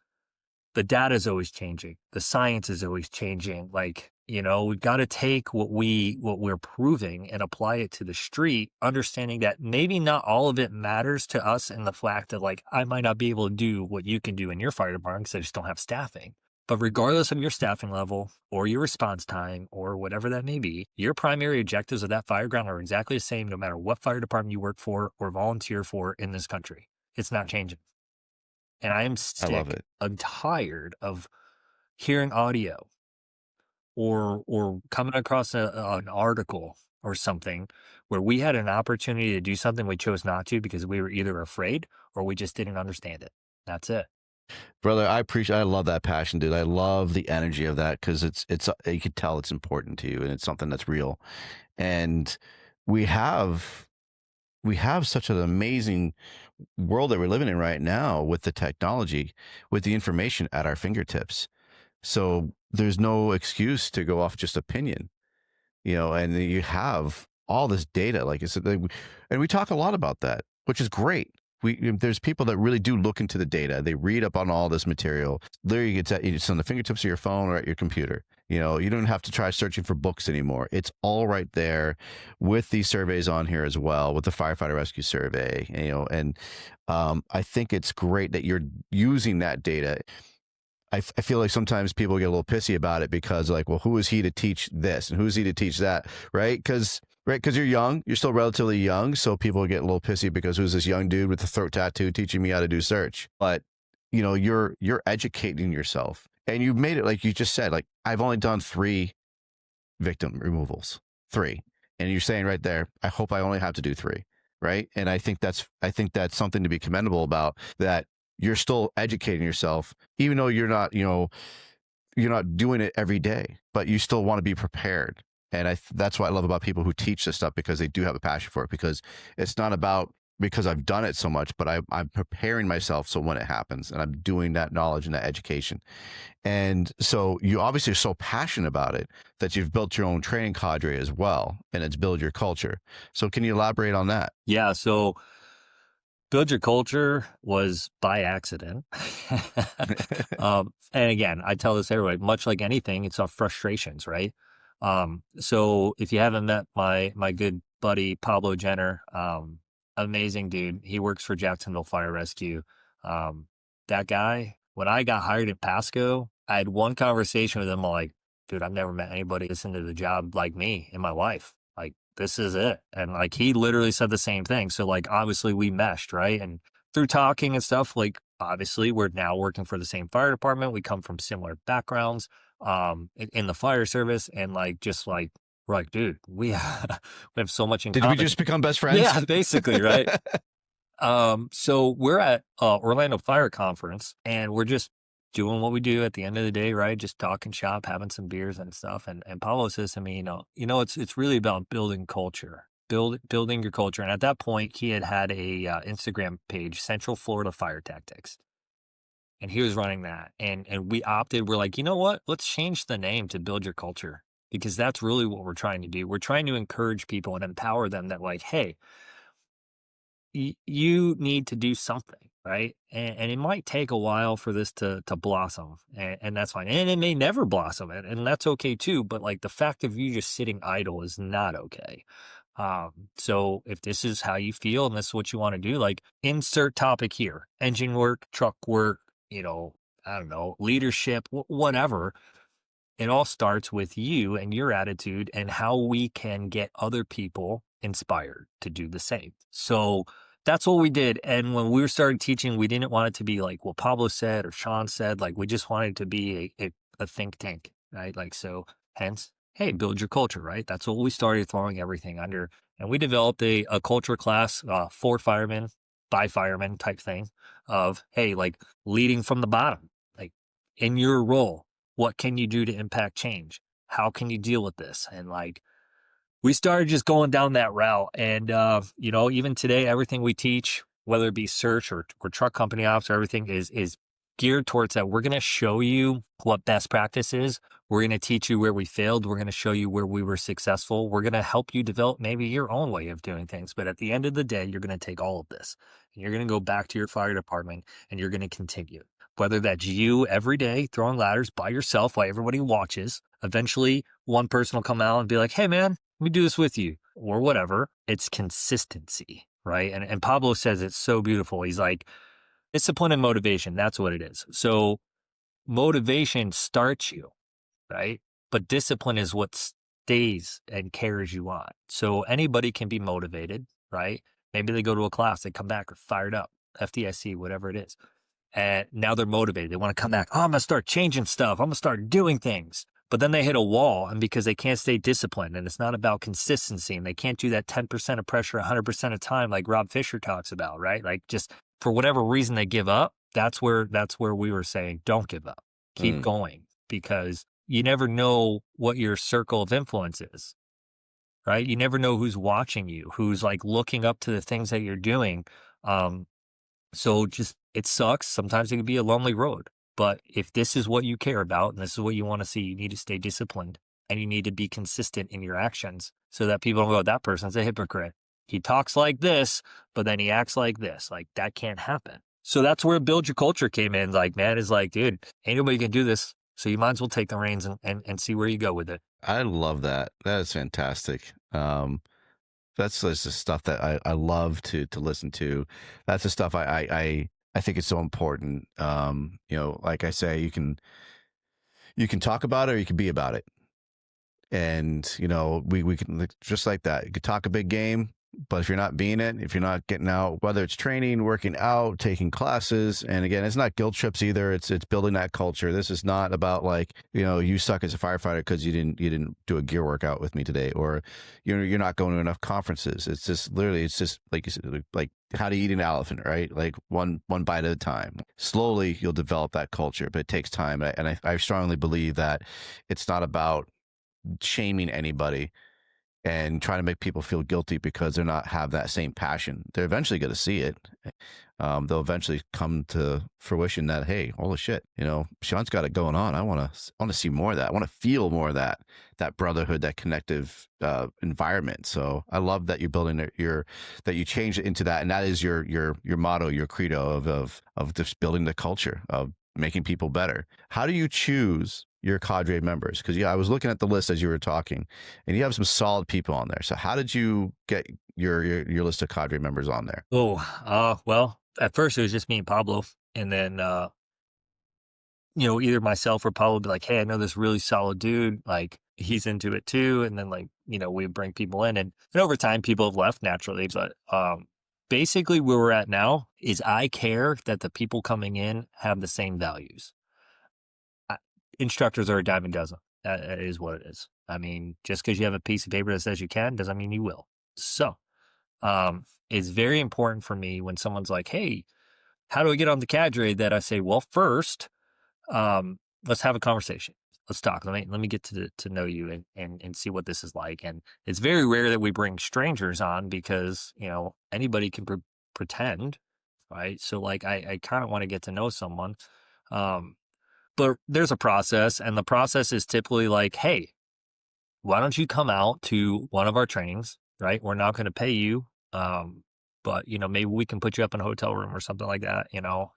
Speaker 3: the data is always changing. The science is always changing. Like, we've got to take what we're proving and apply it to the street, understanding that maybe not all of it matters to us, in the fact that, like, I might not be able to do what you can do in your fire department because I just don't have staffing. But regardless of your staffing level or your response time or whatever that may be, your primary objectives of that fire ground are exactly the same no matter what fire department you work for or volunteer for in this country. It's not changing. And I am
Speaker 2: I love
Speaker 3: sick.
Speaker 2: it.
Speaker 3: I'm tired of hearing audio or coming across an article or something where we had an opportunity to do something we chose not to because we were either afraid or we just didn't understand it. That's it.
Speaker 2: Brother, I love that passion, dude. I love the energy of that, because it's you can tell it's important to you, and it's something that's real. And we have such an amazing world that we're living in right now, with the technology, with the information at our fingertips. So there's no excuse to go off just opinion, and you have all this data, like I said, and we talk a lot about that, which is great. There's people that really do look into the data. They read up on all this material. Literally, it's on the fingertips of your phone or at your computer. You don't have to try searching for books anymore. It's all right there, with these surveys on here as well, with the firefighter rescue survey. And I think it's great that you're using that data. I feel like sometimes people get a little pissy about it because, like, well, who is he to teach this and who's he to teach that, right? Because you're young, you're still relatively young, so people get a little pissy because who's this young dude with the throat tattoo teaching me how to do search? But you're educating yourself, and you've made it, like you just said, like, I've only done 3 victim removals, 3, and you're saying right there, I hope I only have to do 3, right? And I think that's something to be commendable about that. You're still educating yourself, even though you're not doing it every day, but you still want to be prepared. And that's what I love about people who teach this stuff, because they do have a passion for it, because it's not about because I've done it so much, but I'm preparing myself so when it happens, and I'm doing that knowledge and that education. And so you obviously are so passionate about it that you've built your own training cadre as well, and it's Build Your Culture. So can you elaborate on that?
Speaker 3: Yeah. So Build Your Culture was by accident. And again, I tell this everybody, much like anything, it's our frustrations, right? So if you haven't met my good buddy, Pablo Jenner, amazing dude. He works for Jacksonville Fire Rescue. That guy, when I got hired at Pasco, I had one conversation with him. I'm like, dude, I've never met anybody that's into the job like me and my wife. Like, this is it. And like, he literally said the same thing. So like, obviously we meshed, right? And through talking and stuff, like, obviously we're now working for the same fire department. We come from similar backgrounds, in the fire service, and like, just like, we're like, dude, we have so much in
Speaker 2: Did
Speaker 3: common.
Speaker 2: we just become best friends?
Speaker 3: Yeah, basically, right? So we're at Orlando Fire Conference, and we're just doing what we do at the end of the day, right? Just talking shop, having some beers and stuff. And Paulo says to me, it's really about building culture, building your culture. And at that point, he had a Instagram page, Central Florida Fire Tactics, and he was running that. And we opted. We're like, you know what? Let's change the name to Build Your Culture, because that's really what we're trying to do. We're trying to encourage people and empower them that, like, hey, you need to do something, right? And it might take a while for this to blossom, and that's fine. And it may never blossom, and that's okay too. But like, the fact of you just sitting idle is not okay. So if this is how you feel and this is what you want to do, like insert topic here, engine work, truck work, I don't know, leadership, whatever. It all starts with you and your attitude and how we can get other people inspired to do the same. So that's what we did. And when we started teaching, we didn't want it to be like what Pablo said or Sean said. Like we just wanted it to be a think tank, right? Like, so hence, hey, build your culture, right? That's what we started throwing everything under. And we developed a culture class for firemen, by firemen type thing of, hey, like leading from the bottom, like in your role, what can you do to impact change? How can you deal with this? And like, we started just going down that route. And, even today, everything we teach, whether it be search or truck company ops or everything is geared towards that. We're going to show you what best practice is. We're going to teach you where we failed. We're going to show you where we were successful. We're going to help you develop maybe your own way of doing things. But at the end of the day, you're going to take all of this and you're going to go back to your fire department and you're going to continue. Whether that's you every day throwing ladders by yourself while everybody watches, eventually one person will come out and be like, hey man, let me do this with you or whatever. It's consistency, right? And Pablo says it's so beautiful. He's like, discipline and motivation. That's what it is. So motivation starts you, right? But discipline is what stays and carries you on. So anybody can be motivated, right? Maybe they go to a class, they come back or fired up, FDIC, whatever it is. And now they're motivated. They want to come back. Oh, I'm going to start changing stuff. I'm going to start doing things. But then they hit a wall, and because they can't stay disciplined, and it's not about consistency, and they can't do that 10% of pressure 100% of time like Rob Fisher talks about, right? Like just for whatever reason they give up, that's where we were saying, don't give up. Keep going, because you never know what your circle of influence is, right? You never know who's watching you, who's like looking up to the things that you're doing. So just, it sucks. Sometimes it can be a lonely road. But if this is what you care about and this is what you want to see, you need to stay disciplined and you need to be consistent in your actions so that people don't go, that person's a hypocrite. He talks like this, but then he acts like this. Like that can't happen. So that's where Build Your Culture came in. Like, man, is like, dude, ain't nobody can do this. So you might as well take the reins and see where you go with it.
Speaker 2: I love that. That is fantastic. That's just the stuff that I love to listen to. That's the stuff I think is so important. Like I say, you can talk about it or you can be about it. And, we can, just like that. You could talk a big game, but if you're not being it, if you're not getting out, whether it's training, working out, taking classes, and again, it's not guilt trips either. It's building that culture. This is not about like, you suck as a firefighter because you didn't do a gear workout with me today, or you're not going to enough conferences. It's just literally, it's just like you said, like how to eat an elephant, right? Like one bite at a time. Slowly you'll develop that culture, but it takes time. And I strongly believe that it's not about shaming anybody and trying to make people feel guilty because they're not have that same passion. They're eventually going to see it. They'll eventually come to fruition that, hey, holy shit, Sean's got it going on. I want to see more of that. I want to feel more of that brotherhood, that connective environment. So I love that you're building that you changed it into that, and that is your motto, your credo of just building the culture of making people better. How do you choose your cadre members? Because I was looking at the list as you were talking, and you have some solid people on there. So how did you get your list of cadre members on there?
Speaker 3: Well, at first it was just me and Pablo, and then either myself or Pablo would be like, hey, I know this really solid dude, like he's into it too, and then like we bring people in, and over time people have left naturally, but basically where we're at now is I care that the people coming in have the same values. Instructors are a dime a dozen. That is what it is. I mean, just because you have a piece of paper that says you can doesn't mean you will. So it's very important for me when someone's like, hey, how do I get on the cadre? That I say, well, first, let's have a conversation. Let's talk. Let me get to know you and see what this is like. And it's very rare that we bring strangers on because, anybody can pretend, right? So like, I kind of want to get to know someone. But there's a process, and the process is typically like, hey, why don't you come out to one of our trainings, right? We're not going to pay you, but, maybe we can put you up in a hotel room or something like that,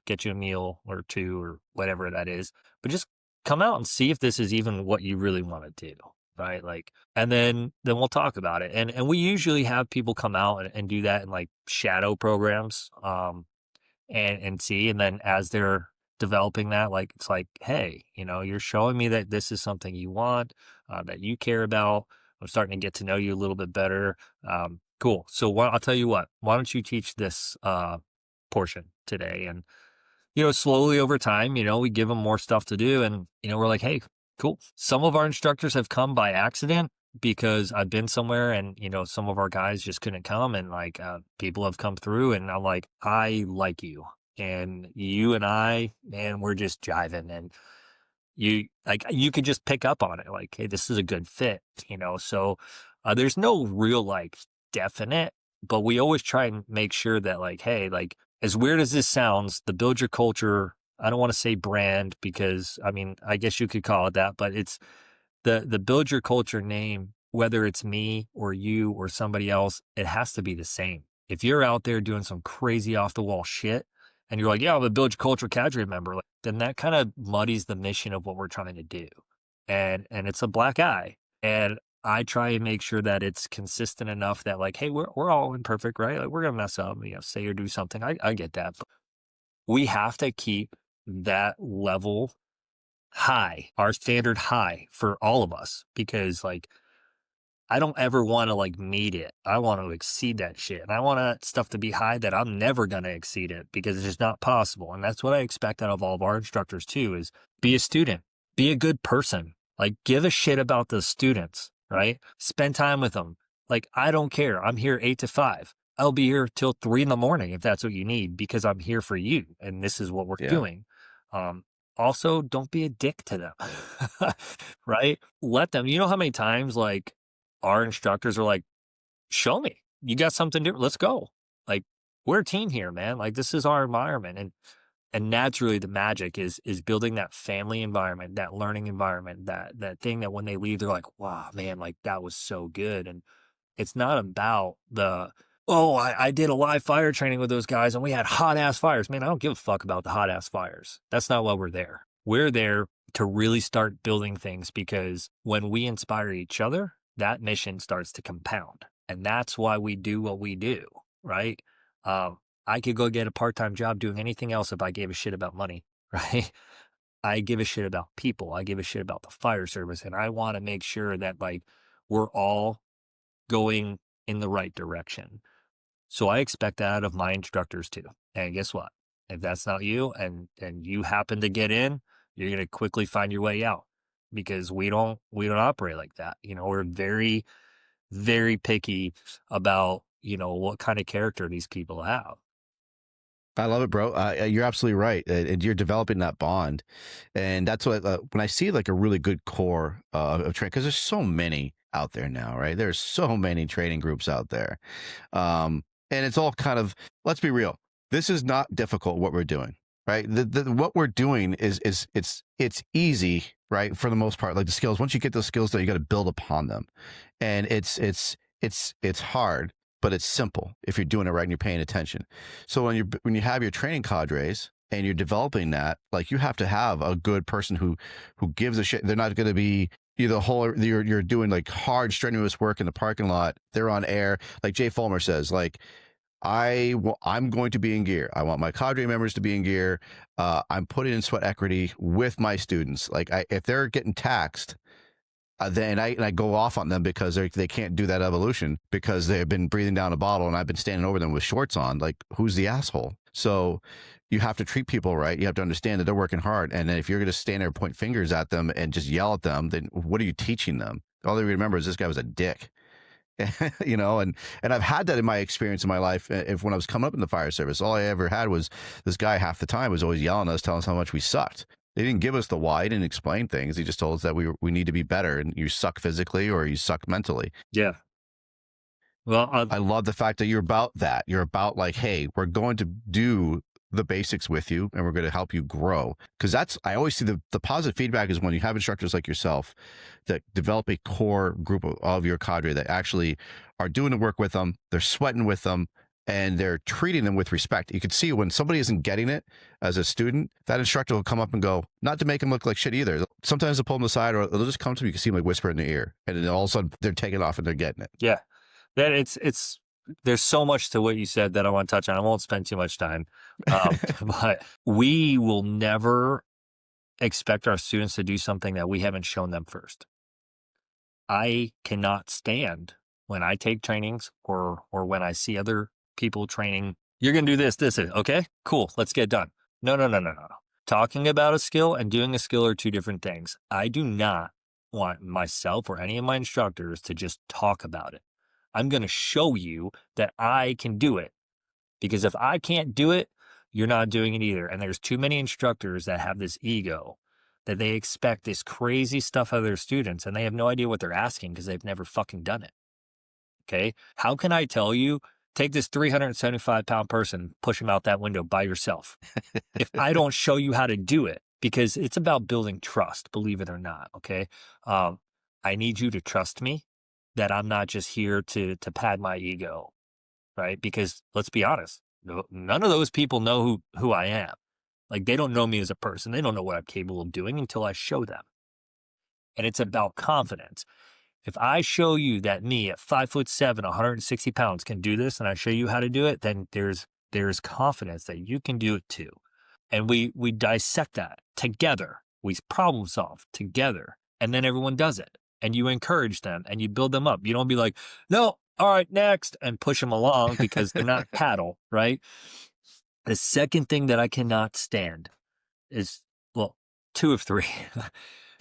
Speaker 3: get you a meal or two or whatever that is. But just come out and see if this is even what you really want to do, right? Like, and then we'll talk about it. And we usually have people come out and do that in like shadow programs, and see, and then as they're developing that, like, it's like, hey, you're showing me that this is something you want, that you care about. I'm starting to get to know you a little bit better. Cool. So I'll tell you what, why don't you teach this portion today? And slowly over time, we give them more stuff to do, and we're like, hey, cool. Some of our instructors have come by accident because I've been somewhere and some of our guys just couldn't come, and like people have come through, and I'm like, I like you, and you and I, man, we're just jiving, and you could just pick up on it, like, hey, this is a good fit, so there's no real like definite, but we always try and make sure that, like, hey, like, as weird as this sounds, the Build Your Culture, I don't want to say brand, because I mean, I guess you could call it that, but it's the Build Your Culture name, whether it's me or you or somebody else, it has to be the same. If you're out there doing some crazy off the wall shit and you're like, yeah, I'm a Build Your Culture Cadre member, like, then that kind of muddies the mission of what we're trying to do. And it's a black eye. And I try and make sure that it's consistent enough that, like, hey, we're all imperfect, right? Like, we're gonna mess up, say or do something. I get that. But we have to keep that level high, our standard high for all of us, because like, I don't ever want to like meet it. I want to exceed that shit. And I want that stuff to be high that I'm never going to exceed it, because it's just not possible. And that's what I expect out of all of our instructors too, is be a student, be a good person, like, give a shit about the students, right? Spend time with them. Like, I don't care. I'm here 8 to 5. I'll be here till 3 a.m. if that's what you need, because I'm here for you. And this is what we're doing. Also, don't be a dick to them, right? Let them, how many times like our instructors are like, show me, you got something different, let's go. Like, we're a team here, man. Like, this is our environment. And naturally the magic is building that family environment, that learning environment, that thing that when they leave, they're like, wow, man, like, that was so good. And it's not about I did a live fire training with those guys and we had hot ass fires. Man, I don't give a fuck about the hot ass fires. That's not why we're there. We're there to really start building things, because when we inspire each other, that mission starts to compound. And that's why we do what we do, right? I could go get a part-time job doing anything else if I gave a shit about money, right? I give a shit about people. I give a shit about the fire service. And I want to make sure that, like, we're all going in the right direction. So I expect that out of my instructors too. And guess what? If that's not you and you happen to get in, you're going to quickly find your way out, because we don't operate like that. We're very, very picky about, what kind of character these people have.
Speaker 2: I love it, bro. You're absolutely right. And you're developing that bond. And that's what, when I see like a really good core of training, because there's so many out there now, right? There's so many training groups out there. And it's all kind of, let's be real, this is not difficult what we're doing, right? What we're doing is it's easy, right? For the most part, like the skills, once you get those skills, though, you got to build upon them. And it's hard, but it's simple if you're doing it right and you're paying attention. So when you have your training cadres and you're developing that, like, you have to have a good person who gives a shit. They're not going to be you're doing like hard, strenuous work in the parking lot. They're on air. Like Jay Fulmer says, like, I'm going to be in gear. I want my cadre members to be in gear. I'm putting in sweat equity with my students. Like, if they're getting taxed, then I go off on them because they can't do that evolution because they've been breathing down a bottle and I've been standing over them with shorts on. Like, who's the asshole? So you have to treat people right. You have to understand that they're working hard. And then if you're going to stand there and point fingers at them and just yell at them, then what are you teaching them? All they remember is this guy was a dick. And I've had that in my experience in my life. When I was coming up in the fire service, all I ever had was this guy half the time was always yelling at us, telling us how much we sucked. They didn't give us the why. He didn't explain things. He just told us that we need to be better, and you suck physically or you suck mentally.
Speaker 3: Yeah. Well,
Speaker 2: I love the fact that you're about that. You're about like, hey, we're going to do the basics with you and we're going to help you grow. Because I always see the positive feedback is when you have instructors like yourself that develop a core group of your cadre that actually are doing the work with them. They're sweating with them and they're treating them with respect. You can see when somebody isn't getting it as a student, that instructor will come up and go, not to make them look like shit either. Sometimes they'll pull them aside, or they'll just come to me. You can see them like whisper in their ear, and then all of a sudden they're taking off and they're getting it.
Speaker 3: Yeah. That it's there's so much to what you said that I want to touch on. I won't spend too much time. But we will never expect our students to do something that we haven't shown them first. I cannot stand when I take trainings or when I see other people training, you're going to do this, okay, cool, let's get done. No. Talking about a skill and doing a skill are two different things. I do not want myself or any of my instructors to just talk about it. I'm going to show you that I can do it, because if I can't do it, you're not doing it either. And there's too many instructors that have this ego that they expect this crazy stuff out of their students, and they have no idea what they're asking because they've never fucking done it. Okay. How can I tell you, take this 375-pound person, push him out that window by yourself, if I don't show you how to do it? Because it's about building trust, believe it or not. Okay. I need you to trust me that I'm not just here to pad my ego, right? Because let's be honest, none of those people know who I am. Like, they don't know me as a person. They don't know what I'm capable of doing until I show them. And it's about confidence. If I show you that me at 5'7", 160 pounds can do this, and I show you how to do it, then there's confidence that you can do it too. And we dissect that together. We problem solve together, and then everyone does it. And you encourage them and you build them up. You don't be like, no, all right, next, and push them along because they're not cattle, right? The second thing that I cannot stand is, well, two of three.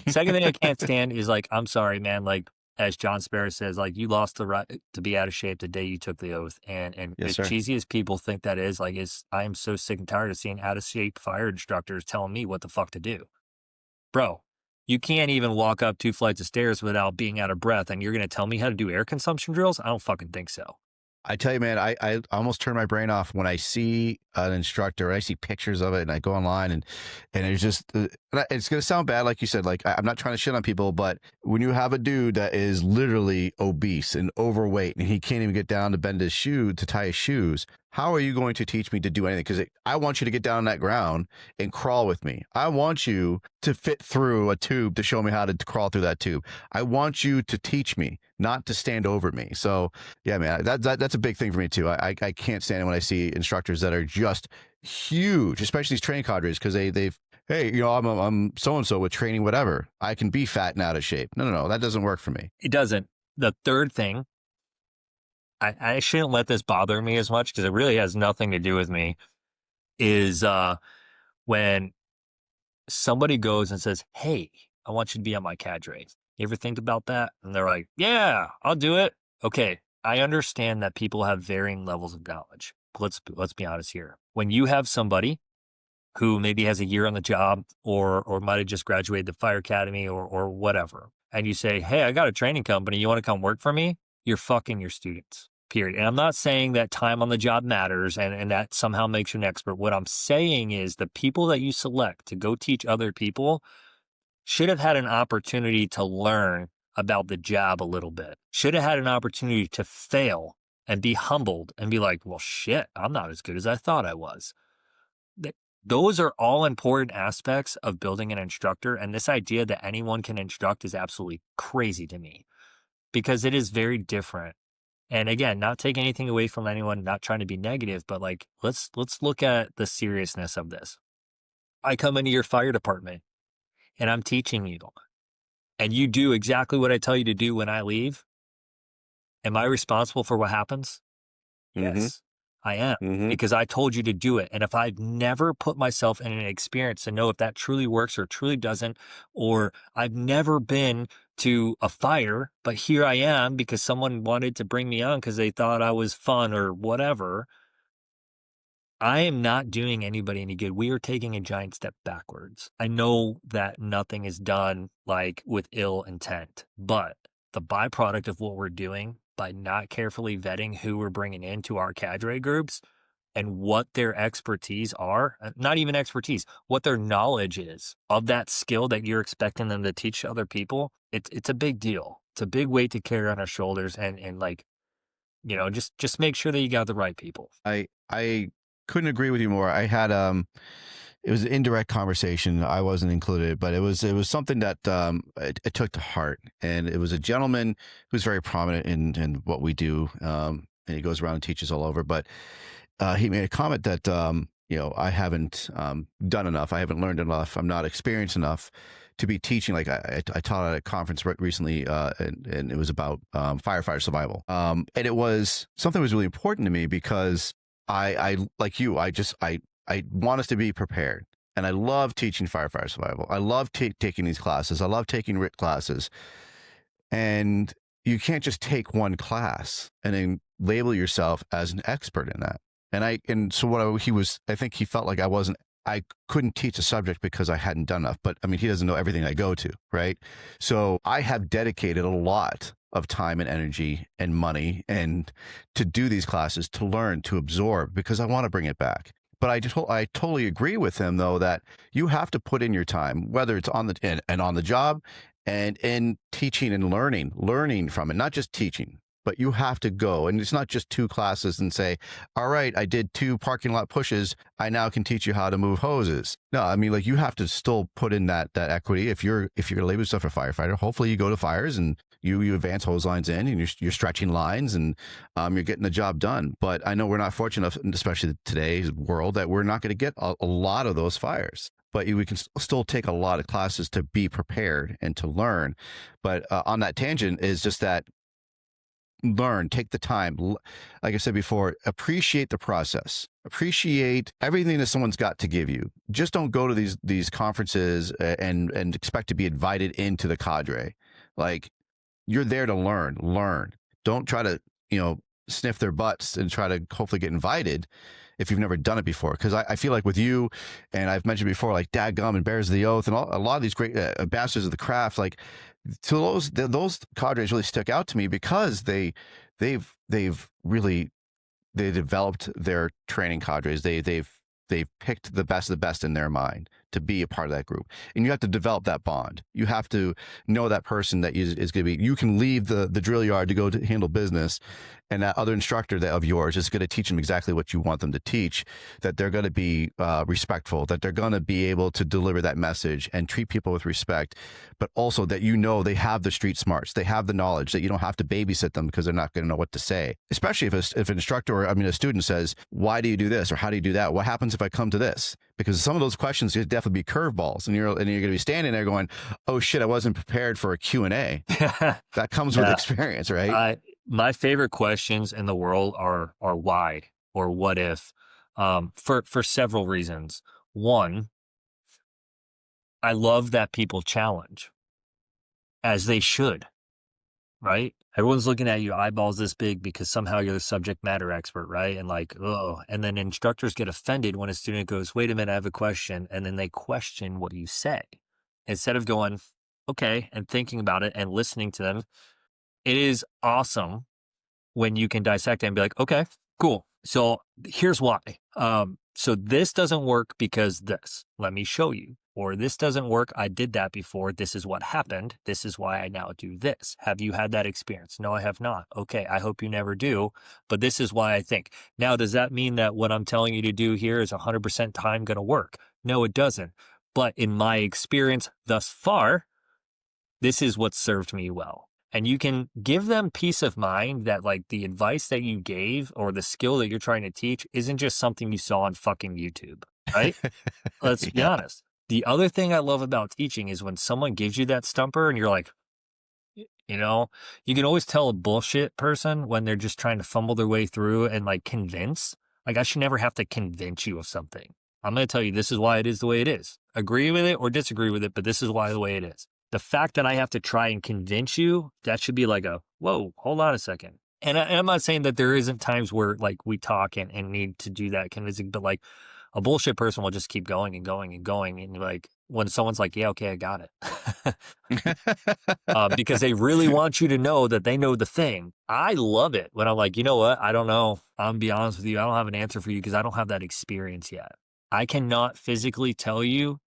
Speaker 3: Second thing I can't stand is, like, I'm sorry, man, like, as John Sparrow says, like, you lost the right to be out of shape the day you took the oath. And
Speaker 2: Yes,
Speaker 3: as
Speaker 2: sir.
Speaker 3: cheesy as people think that is, like, I am so sick and tired of seeing out of shape fire instructors telling me what the fuck to do. Bro, you can't even walk up 2 flights of stairs without being out of breath, and you're going to tell me how to do air consumption drills? I don't fucking think so.
Speaker 2: I tell you, man, I almost turn my brain off when I see an instructor, I see pictures of it, and I go online, and it's just, it's going to sound bad, like you said, like, I'm not trying to shit on people, but when you have a dude that is literally obese and overweight, and he can't even get down to bend his shoe, to tie his shoes, how are you going to teach me to do anything? Because I want you to get down on that ground and crawl with me. I want you to fit through a tube to show me how to crawl through that tube. I want you to teach me, not to stand over me. So yeah, man, that's a big thing for me too. I can't stand it when I see instructors that are just huge, especially these training cadres, because they've, hey, you know, I'm so-and-so with training, whatever. I can be fat and out of shape. No, that doesn't work for me.
Speaker 3: It doesn't. The third thing, I shouldn't let this bother me as much because it really has nothing to do with me, is when somebody goes and says, hey, I want you to be on my cadre. You ever think about that? And they're like, yeah, I'll do it. Okay, I understand that people have varying levels of knowledge. But let's be honest here. When you have somebody who maybe has a year on the job or might have just graduated the fire academy or whatever, and you say, hey, I got a training company, you want to come work for me? You're fucking your students, period. And I'm not saying that time on the job matters and that somehow makes you an expert. What I'm saying is the people that you select to go teach other people should have had an opportunity to learn about the job a little bit, should have had an opportunity to fail and be humbled and be like, well, shit, I'm not as good as I thought I was. Those are all important aspects of building an instructor. And this idea that anyone can instruct is absolutely crazy to me because it is very different. And again, not taking anything away from anyone, not trying to be negative, but like, let's look at the seriousness of this. I come into your fire department and I'm teaching you, and you do exactly what I tell you to do when I leave. Am I responsible for what happens?
Speaker 2: Mm-hmm.
Speaker 3: Yes, I am,
Speaker 2: Mm-hmm.
Speaker 3: because I told you to do it. And if I've never put myself in an experience to know if that truly works or truly doesn't, or I've never been to a fire, but here I am because someone wanted to bring me on because they thought I was fun or whatever, I am not doing anybody any good. We are taking a giant step backwards. I know that nothing is done like with ill intent, but the byproduct of what we're doing by not carefully vetting who we're bringing into our cadre groups and what their expertise are, not even expertise, what their knowledge is of that skill that you're expecting them to teach other people, it's a big deal. It's a big weight to carry on our shoulders. And like, just make sure that you got the right people.
Speaker 2: I couldn't agree with you more. I had it was an indirect conversation. I wasn't included, but it was something that it took to heart, and it was a gentleman who's very prominent in what we do, and he goes around and teaches all over. But he made a comment that I haven't done enough. I haven't learned enough. I'm not experienced enough to be teaching. Like I taught at a conference recently, and it was about firefighter survival. And it was something that was really important to me because I like you. I want us to be prepared. And I love teaching firefighter survival. I love taking these classes. I love taking RIT classes. And you can't just take one class and then label yourself as an expert in that. And so I think he felt like I couldn't teach a subject because I hadn't done enough. But I mean, he doesn't know everything I go to, right? So I have dedicated a lot of time and energy and money and to do these classes, to learn, to absorb, because I want to bring it back. But I totally agree with him, though, that you have to put in your time, whether it's on the job and in teaching and learning from it, not just teaching, but you have to go. And it's not just 2 classes and say, all right, I did 2 parking lot pushes. I now can teach you how to move hoses. No, I mean, like, you have to still put in that equity. If you're going to label yourself a firefighter, hopefully you go to fires and you advance hose lines in, and you're stretching lines, and you're getting the job done. But I know we're not fortunate enough, especially today's world, that we're not going to get a lot of those fires. But we can still take a lot of classes to be prepared and to learn. But on that tangent is just that take the time. Like I said before, appreciate the process. Appreciate everything that someone's got to give you. Just don't go to these conferences and expect to be invited into the cadre. Like, you're there to learn. Don't try to, sniff their butts and try to hopefully get invited if you've never done it before. Because I feel like with you, and I've mentioned before, like Dadgum and Bears of the Oath and a lot of these great ambassadors of the craft, like, so those cadres really stuck out to me because they've developed their training cadres. They've picked the best of the best in their mind to be a part of that group. And you have to develop that bond. You have to know that person that is going to be, you can leave the drill yard to go to handle business, and that other instructor of yours is going to teach them exactly what you want them to teach, that they're going to be respectful, that they're going to be able to deliver that message and treat people with respect, but also that they have the street smarts, they have the knowledge, that you don't have to babysit them because they're not going to know what to say. Especially if an instructor, a student says, why do you do this? Or how do you do that? What happens if I come to this? Because some of those questions could definitely be curveballs, and you're going to be standing there going, oh shit, I wasn't prepared for a Q&A. That comes with experience, right?
Speaker 3: My favorite questions in the world are why or what if, for several reasons. One, I love that people challenge, as they should, right? Everyone's looking at you eyeballs this big because somehow you're the subject matter expert, right? And like, oh, and then instructors get offended when a student goes, wait a minute, I have a question. And then they question what you say instead of going, okay, and thinking about it and listening to them. It is awesome when you can dissect it and be like, okay, cool. So here's why. So this doesn't work because this, let me show you. Or this doesn't work, I did that before, this is what happened, this is why I now do this. Have you had that experience? No, I have not. Okay, I hope you never do, but this is why I think. Now, does that mean that what I'm telling you to do here is 100% time going to work? No, it doesn't. But in my experience thus far, this is what served me well. And you can give them peace of mind that, like, the advice that you gave or the skill that you're trying to teach isn't just something you saw on fucking YouTube, right? Let's be honest. The other thing I love about teaching is when someone gives you that stumper and you're like, you can always tell a bullshit person when they're just trying to fumble their way through and like convince. Like, I should never have to convince you of something. I'm going to tell you, this is why it is the way it is. Agree with it or disagree with it, but this is why the way it is. The fact that I have to try and convince you, that should be like whoa, hold on a second. And I'm not saying that there isn't times where like we talk and need to do that convincing, but like, a bullshit person will just keep going and going and going. And like, when someone's like, yeah, okay, I got it. Because they really want you to know that they know the thing. I love it when I'm like, you know what? I don't know. I'm gonna be honest with you. I don't have an answer for you because I don't have that experience yet. I cannot physically tell you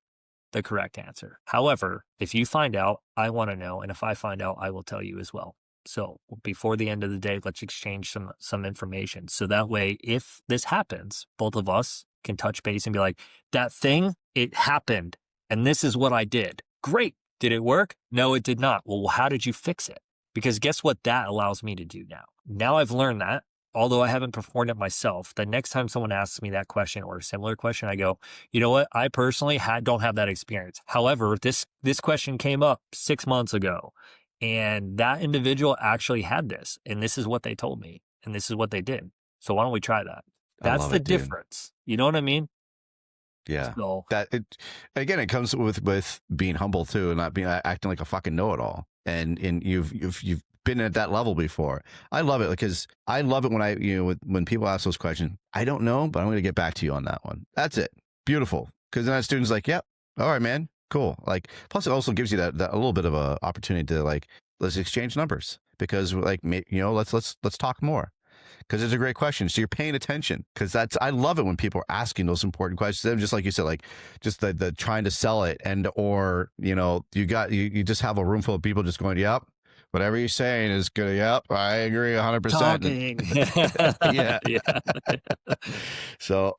Speaker 3: the correct answer. However, if you find out, I want to know. And if I find out, I will tell you as well. So before the end of the day, let's exchange some information. So that way, if this happens, both of us can touch base and be like, that thing, it happened. And this is what I did. Great. Did it work? No, it did not. Well, how did you fix it? Because guess what that allows me to do now? Now I've learned that, although I haven't performed it myself, the next time someone asks me that question or a similar question, I go, you know what? I personally don't have that experience. However, this question came up 6 months ago, and that individual actually had this, and this is what they told me, and this is what they did. So why don't we try that?
Speaker 2: I
Speaker 3: That's
Speaker 2: love
Speaker 3: the
Speaker 2: it, dude.
Speaker 3: difference. You know what I mean?
Speaker 2: Yeah.
Speaker 3: So
Speaker 2: That it again, it comes with being humble too, and not being acting like a fucking know-it-all. And you've been at that level before. I love it because I love it when when people ask those questions. I don't know, but I'm going to get back to you on that one. That's it. Beautiful. Because then that student's like, yep, all right, man, cool. Like, plus it also gives you that a little bit of a opportunity to like, let's exchange numbers because like, let's talk more. Because it's a great question. So you're paying attention because I love it when people are asking those important questions. And just like you said, like just the trying to sell it or, you just have a room full of people just going, yep, whatever you're saying is good. Yep. I agree 100%.
Speaker 3: talking.
Speaker 2: Yeah.
Speaker 3: Yeah.
Speaker 2: So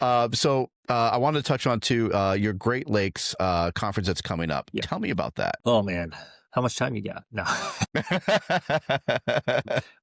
Speaker 2: I wanted to touch on too, your Great Lakes conference that's coming up.
Speaker 3: Yeah.
Speaker 2: Tell me about that.
Speaker 3: Oh man. How much time you got? No.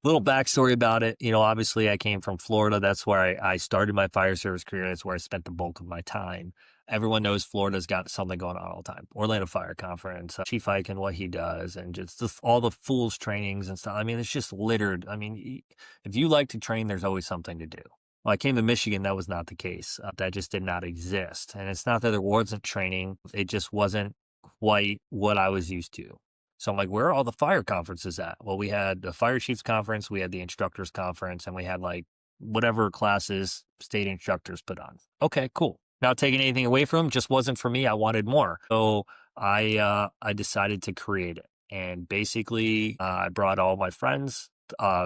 Speaker 3: Little backstory about it. Obviously I came from Florida. That's where I started my fire service career. That's where I spent the bulk of my time. Everyone knows Florida's got something going on all the time. Orlando Fire Conference, Chief Ike and what he does, and just all the fools trainings and stuff. I mean, it's just littered. I mean, if you like to train, there's always something to do. Well, I came to Michigan, that was not the case. That just did not exist. And it's not that there wasn't training. It just wasn't quite what I was used to. So I'm like, where are all the fire conferences at? Well, we had the fire chiefs conference, we had the instructors conference, and we had like whatever classes state instructors put on. Okay, cool. Not taking anything away from them, just wasn't for me. I wanted more. So I decided to create it. And basically, I brought all my friends,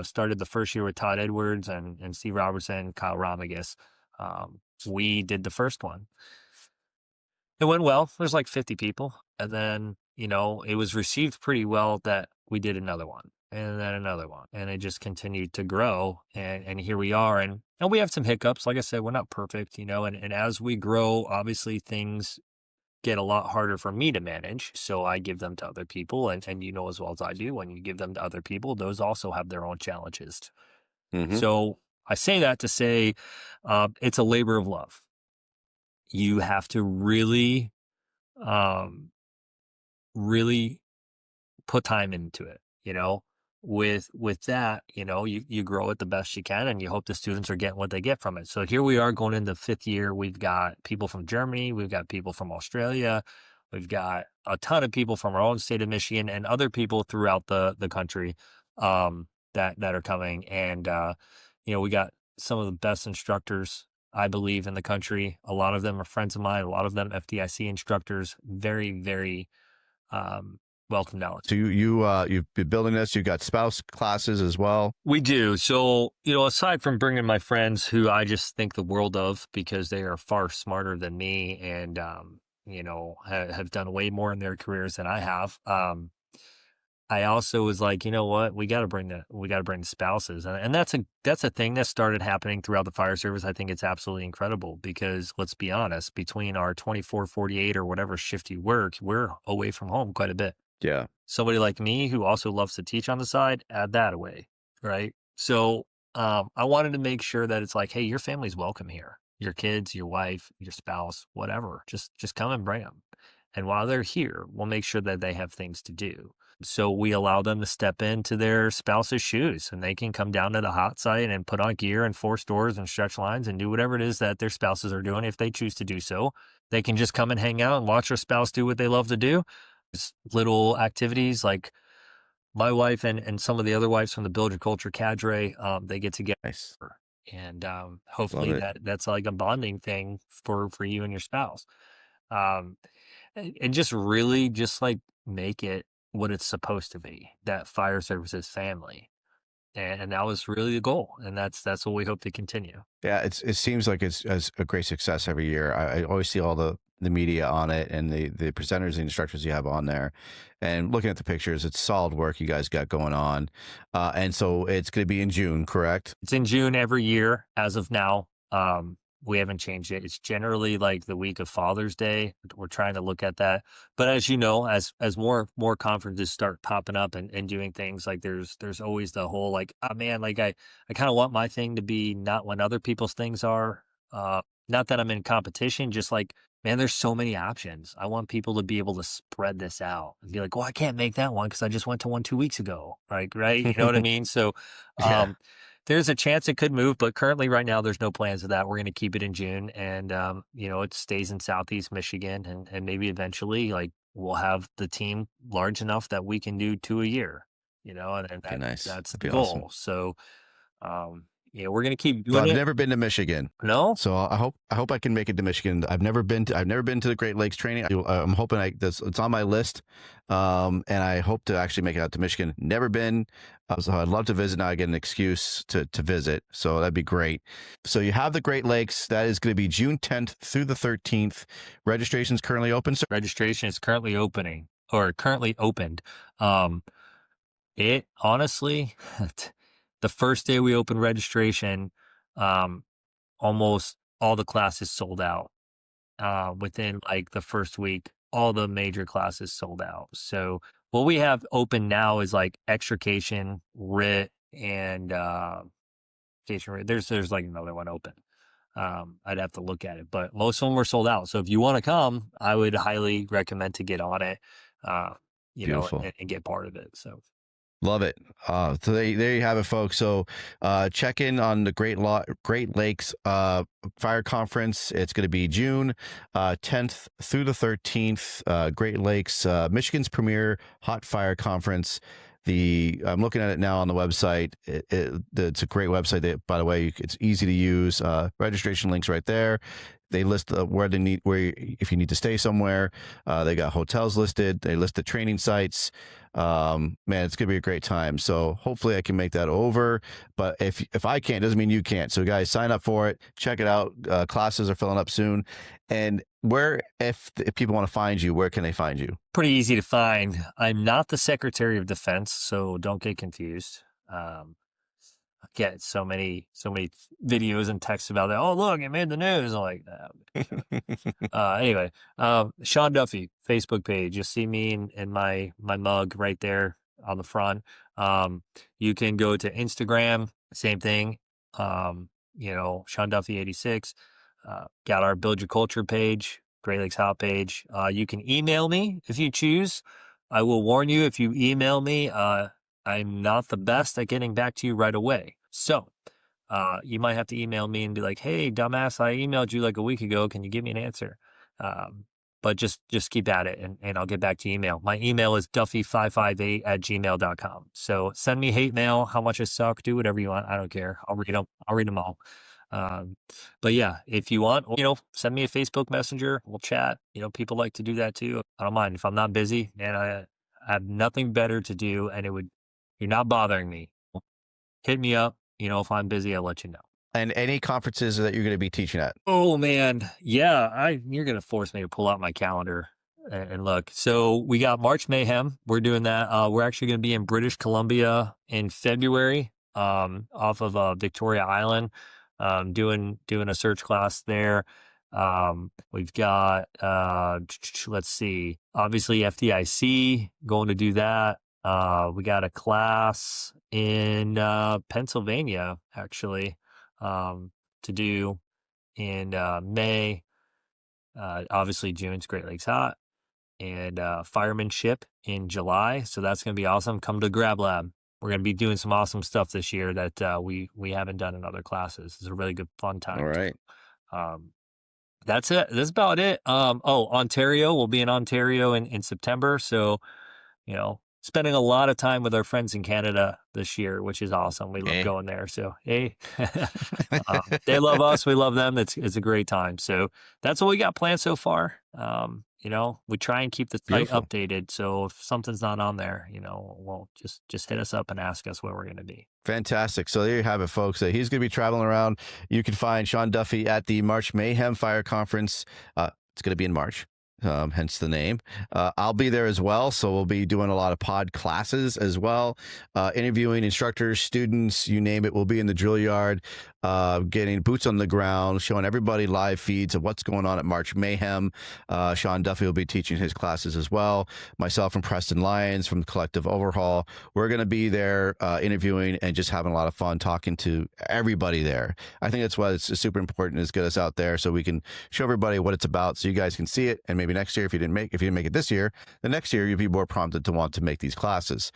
Speaker 3: started the first year with Todd Edwards and Steve Robertson, Kyle Romagus. We did the first one. It went well. There's like 50 people. And then, it was received pretty well that we did another one and then another one. And it just continued to grow. And here we are. And we have some hiccups. Like I said, we're not perfect, and as we grow, obviously things get a lot harder for me to manage. So I give them to other people. And as well as I do, when you give them to other people, those also have their own challenges. Mm-hmm. So I say that to say it's a labor of love. You have to really, really put time into it, with that, you grow it the best you can and you hope the students are getting what they get from it. So here we are going into 5th year. We've got people from Germany. We've got people from Australia. We've got a ton of people from our own state of Michigan and other people throughout the country, that are coming. And, we got some of the best instructors, I believe, in the country. A lot of them are friends of mine. A lot of them FDIC instructors. Very, very welcome knowledge.
Speaker 2: So you've been building this. You've got spouse classes as well.
Speaker 3: We do. So aside from bringing my friends who I just think the world of because they are far smarter than me and have done way more in their careers than I have. I also was like, you know what, we got to bring the spouses. And that's a thing that started happening throughout the fire service. I think it's absolutely incredible because let's be honest, between our 24, 48 or whatever shift you work, we're away from home quite a bit.
Speaker 2: Yeah.
Speaker 3: Somebody like me who also loves to teach on the side, add that away. Right. So, I wanted to make sure that it's like, hey, your family's welcome here. Your kids, your wife, your spouse, whatever, just come and bring them. And while they're here, we'll make sure that they have things to do. So we allow them to step into their spouse's shoes and they can come down to the hot site and put on gear and force doors and stretch lines and do whatever it is that their spouses are doing. If they choose to do so, they can just come and hang out and watch their spouse do what they love to do. Just little activities like my wife and some of the other wives from the Build Your Culture Cadre, they get together.
Speaker 2: Nice.
Speaker 3: And hopefully that's like a bonding thing for you and your spouse. And just really just like make it what it's supposed to be, that fire services family. And that was really the goal. And that's what we hope to continue.
Speaker 2: Yeah, it seems like it's a great success every year. I always see all the the media on it and the presenters and instructors you have on there. And looking at the pictures, it's solid work you guys got going on. And so it's going to be in June, correct?
Speaker 3: It's in June every year as of now. We haven't changed it. It's generally like the week of Father's Day. We're trying to look at that. But as you know, as more conferences start popping up and doing things, like there's always the whole like, oh man, like I kind of want my thing to be not when other people's things are. Not that I'm in competition, just like, man, there's so many options. I want people to be able to spread this out and be like, well, I can't make that one because I just went to one 2 weeks ago. Right. You know what I mean? So
Speaker 2: Yeah.
Speaker 3: there's a chance it could move, but currently right now there's no plans of that. We're going to keep it in June, and it stays in Southeast Michigan, and maybe eventually like we'll have the team large enough that we can do 2 a year, and
Speaker 2: Okay, nice.
Speaker 3: that's
Speaker 2: That'd
Speaker 3: the
Speaker 2: be
Speaker 3: goal.
Speaker 2: awesome.
Speaker 3: So we're going to keep
Speaker 2: So
Speaker 3: doing
Speaker 2: I've
Speaker 3: it.
Speaker 2: never been to Michigan.
Speaker 3: No?
Speaker 2: So I hope I can make it to Michigan. I've never been to the Great Lakes training. I'm hoping it's on my list. And I hope to actually make it out to Michigan. Never been. So I'd love to visit. Now I get an excuse to visit. So that'd be great. So you have the Great Lakes. That is going to be June 10th through the 13th. Registration's currently open, sir?
Speaker 3: Registration is currently opened. It honestly, the first day we opened registration, almost all the classes sold out. Within like the first week, all the major classes sold out. So what we have open now is like extrication, RIT, and station RIT. There's like another one open. I'd have to look at it, but most of them were sold out. So if you want to come, I would highly recommend to get on it,
Speaker 2: Beautiful.
Speaker 3: and get part of it. So.
Speaker 2: Love it. So there you have it, folks. So check in on the Great Lakes Fire Conference. It's going to be June 10th through the 13th. Great Lakes, Michigan's premier hot fire conference. I'm looking at it now on the website. It's a great website. By the way, it's easy to use. Registration links right there. They list if you need to stay somewhere. They got hotels listed. They list the training sites. Man, it's gonna be a great time. So hopefully I can make that over. But if I can't, doesn't mean you can't. So guys, sign up for it. Check it out. Classes are filling up soon. And if people want to find you, where can they find you?
Speaker 3: Pretty easy to find. I'm not the Secretary of Defense, so don't get confused. I get so many videos and texts about that. Oh, look, it made the news. I'm like, anyway, Sean Duffy Facebook page. You'll see me in my mug right there on the front. You can go to Instagram, same thing. Sean Duffy 86. Got our Build Your Culture page, Great Lakes Hot page. You can email me if you choose. I will warn you, if you email me, I'm not the best at getting back to you right away. So you might have to email me and be like, hey, dumbass, I emailed you like a week ago. Can you give me an answer? But just keep at it, and I'll get back to email. My email is duffy558@gmail.com. So send me hate mail, how much I suck, do whatever you want. I don't care. I'll read them all. But yeah, if you want, send me a Facebook Messenger. We'll chat. People like to do that too. I don't mind. If I'm not busy, and I have nothing better to do, and you're not bothering me, hit me up. If I'm busy, I'll let you know.
Speaker 2: And any conferences that you're going to be teaching at?
Speaker 3: Oh man, yeah. You're going to force me to pull out my calendar and look. So we got March Mayhem. We're doing that. We're actually going to be in British Columbia in February, off of Victoria Island, doing a search class there. We've got let's see, obviously FDIC, going to do that. We got a class in Pennsylvania actually to do in May. Obviously June's Great Lakes Hot, and firemanship in July. So that's going to be awesome. Come to Grab Lab. We're going to be doing some awesome stuff this year that we haven't done in other classes. It's a really good fun time.
Speaker 2: All right.
Speaker 3: That's it. That's about it. Ontario. We'll be in Ontario in September. So, spending a lot of time with our friends in Canada this year, which is awesome. We love going there. So, hey, they love us. We love them. It's a great time. So that's what we got planned so far. We try and keep the site updated. So if something's not on there, well, just hit us up and ask us where we're going to be.
Speaker 2: Fantastic. So there you have it, folks. He's going to be traveling around. You can find Sean Duffy at the March Mayhem Fire Conference. It's going to be in March. Hence the name. I'll be there as well. So we'll be doing a lot of pod classes as well, interviewing instructors, students, you name it. We'll be in the drill yard, getting boots on the ground, showing everybody live feeds of what's going on at March Mayhem. Sean Duffy will be teaching his classes as well. Myself and Preston Lyons from the Collective Overhaul. We're going to be there interviewing and just having a lot of fun talking to everybody there. I think that's why it's super important is get us out there so we can show everybody what it's about so you guys can see it. And maybe next year, if you didn't make it this year, the next year you'll be more prompted to want to make these classes.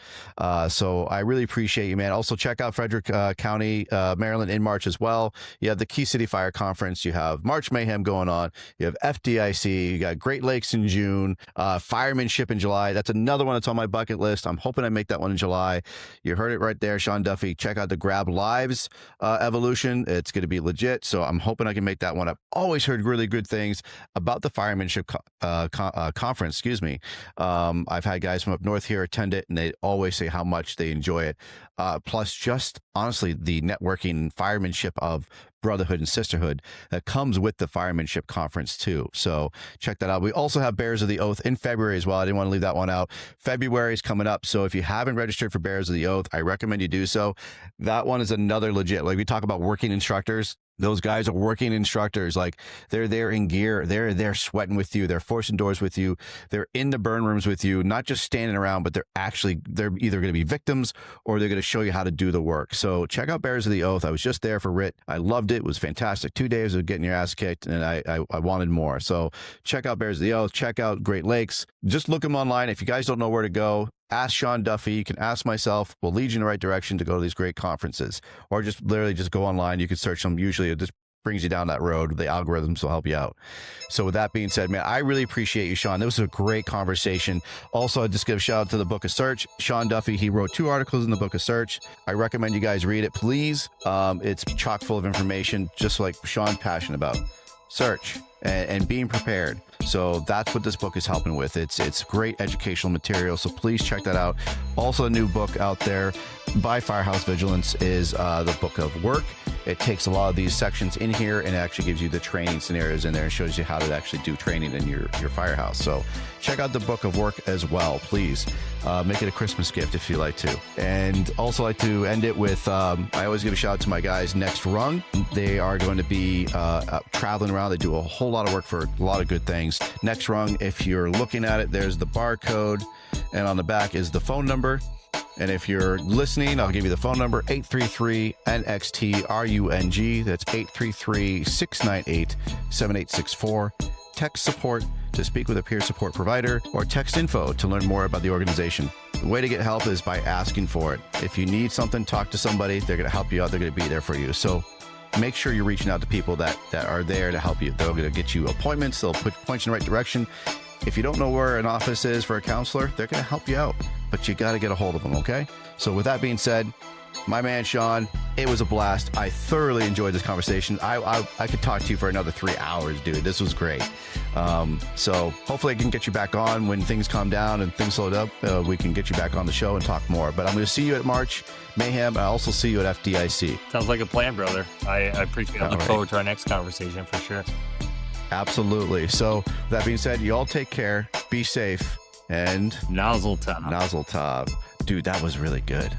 Speaker 2: So I really appreciate you, man. Also check out Frederick County, Maryland in March as well. You have the Key City Fire Conference. You have March Mayhem going on. You have FDIC. You got Great Lakes in June. Firemanship in July. That's another one that's on my bucket list. I'm hoping I make that one in July. You heard it right there, Sean Duffy. Check out the Grab Lives evolution. It's going to be legit. So I'm hoping I can make that one. I've always heard really good things about the firemanship conference. Excuse me. I've had guys from up north here attend it, and they always say how much they enjoy it. Plus, just honestly, the networking firemanship of brotherhood and sisterhood that comes with the firemanship conference too. So check that out. We also have Bears of the Oath in February as well. I didn't want to leave that one out. February is coming up. So if you haven't registered for Bears of the Oath, I recommend you do so. That one is another legit, like we talk about working instructors. Those guys are working instructors. Like they're there in gear. They're sweating with you. They're forcing doors with you. They're in the burn rooms with you, not just standing around, but they're either going to be victims or they're going to show you how to do the work. So check out Bears of the Oath. I was just there for RIT. I loved it. It was fantastic. 2 days of getting your ass kicked, and I wanted more. So check out Bears of the Oath. Check out Great Lakes. Just look them online. If you guys don't know where to go, ask Sean Duffy. You can ask myself. We'll lead you in the right direction to go to these great conferences, or just literally just go online. You can search them. Usually it just brings you down that road. The algorithms will help you out. So with that being said, man, I really appreciate you, Sean. This was a great conversation. Also, I just give a shout out to the Book of Search. Sean Duffy, he wrote 2 articles in the Book of Search. I recommend you guys read it, please. It's chock full of information, just like Sean's passionate about. Search and being prepared. So that's what this book is helping with. It's great educational material. So please check that out. Also, a new book out there by Firehouse Vigilance is the Book of Work. It takes a lot of these sections in here and it actually gives you the training scenarios in there and shows you how to actually do training in your firehouse. So check out the Book of Work as well, please. Make it a Christmas gift if you like to. And also like to end it with, I always give a shout out to my guys, Next Rung. They are going to be traveling around. They do a whole lot of work for a lot of good things. Next Rung, if you're looking at it, there's the barcode, and on the back is the phone number. And if you're listening, I'll give you the phone number, 833-NXT-RUNG. That's 833-698-7864. Text support to speak with a peer support provider, or text info to learn more about the organization. The way to get help is by asking for it. If you need something, talk to somebody. They're going to help you out. They're going to be there for you. So make sure you're reaching out to people that are there to help you. They're going to get you appointments. They'll point you in the right direction. If you don't know where an office is for a counselor, they're going to help you out, but you got to get a hold of them, okay? So with that being said, my man, Sean, it was a blast. I thoroughly enjoyed this conversation. I could talk to you for another 3 hours, dude. This was great. So hopefully I can get you back on when things calm down and things slow up. We can get you back on the show and talk more. But I'm going to see you at March Mayhem. I also see you at FDIC.
Speaker 3: Sounds like a plan, brother. I appreciate it. I look forward to our next conversation for sure.
Speaker 2: Absolutely. So that being said, you all take care, be safe, and
Speaker 3: Nozzle top.
Speaker 2: Nozzle top. Dude, that was really good.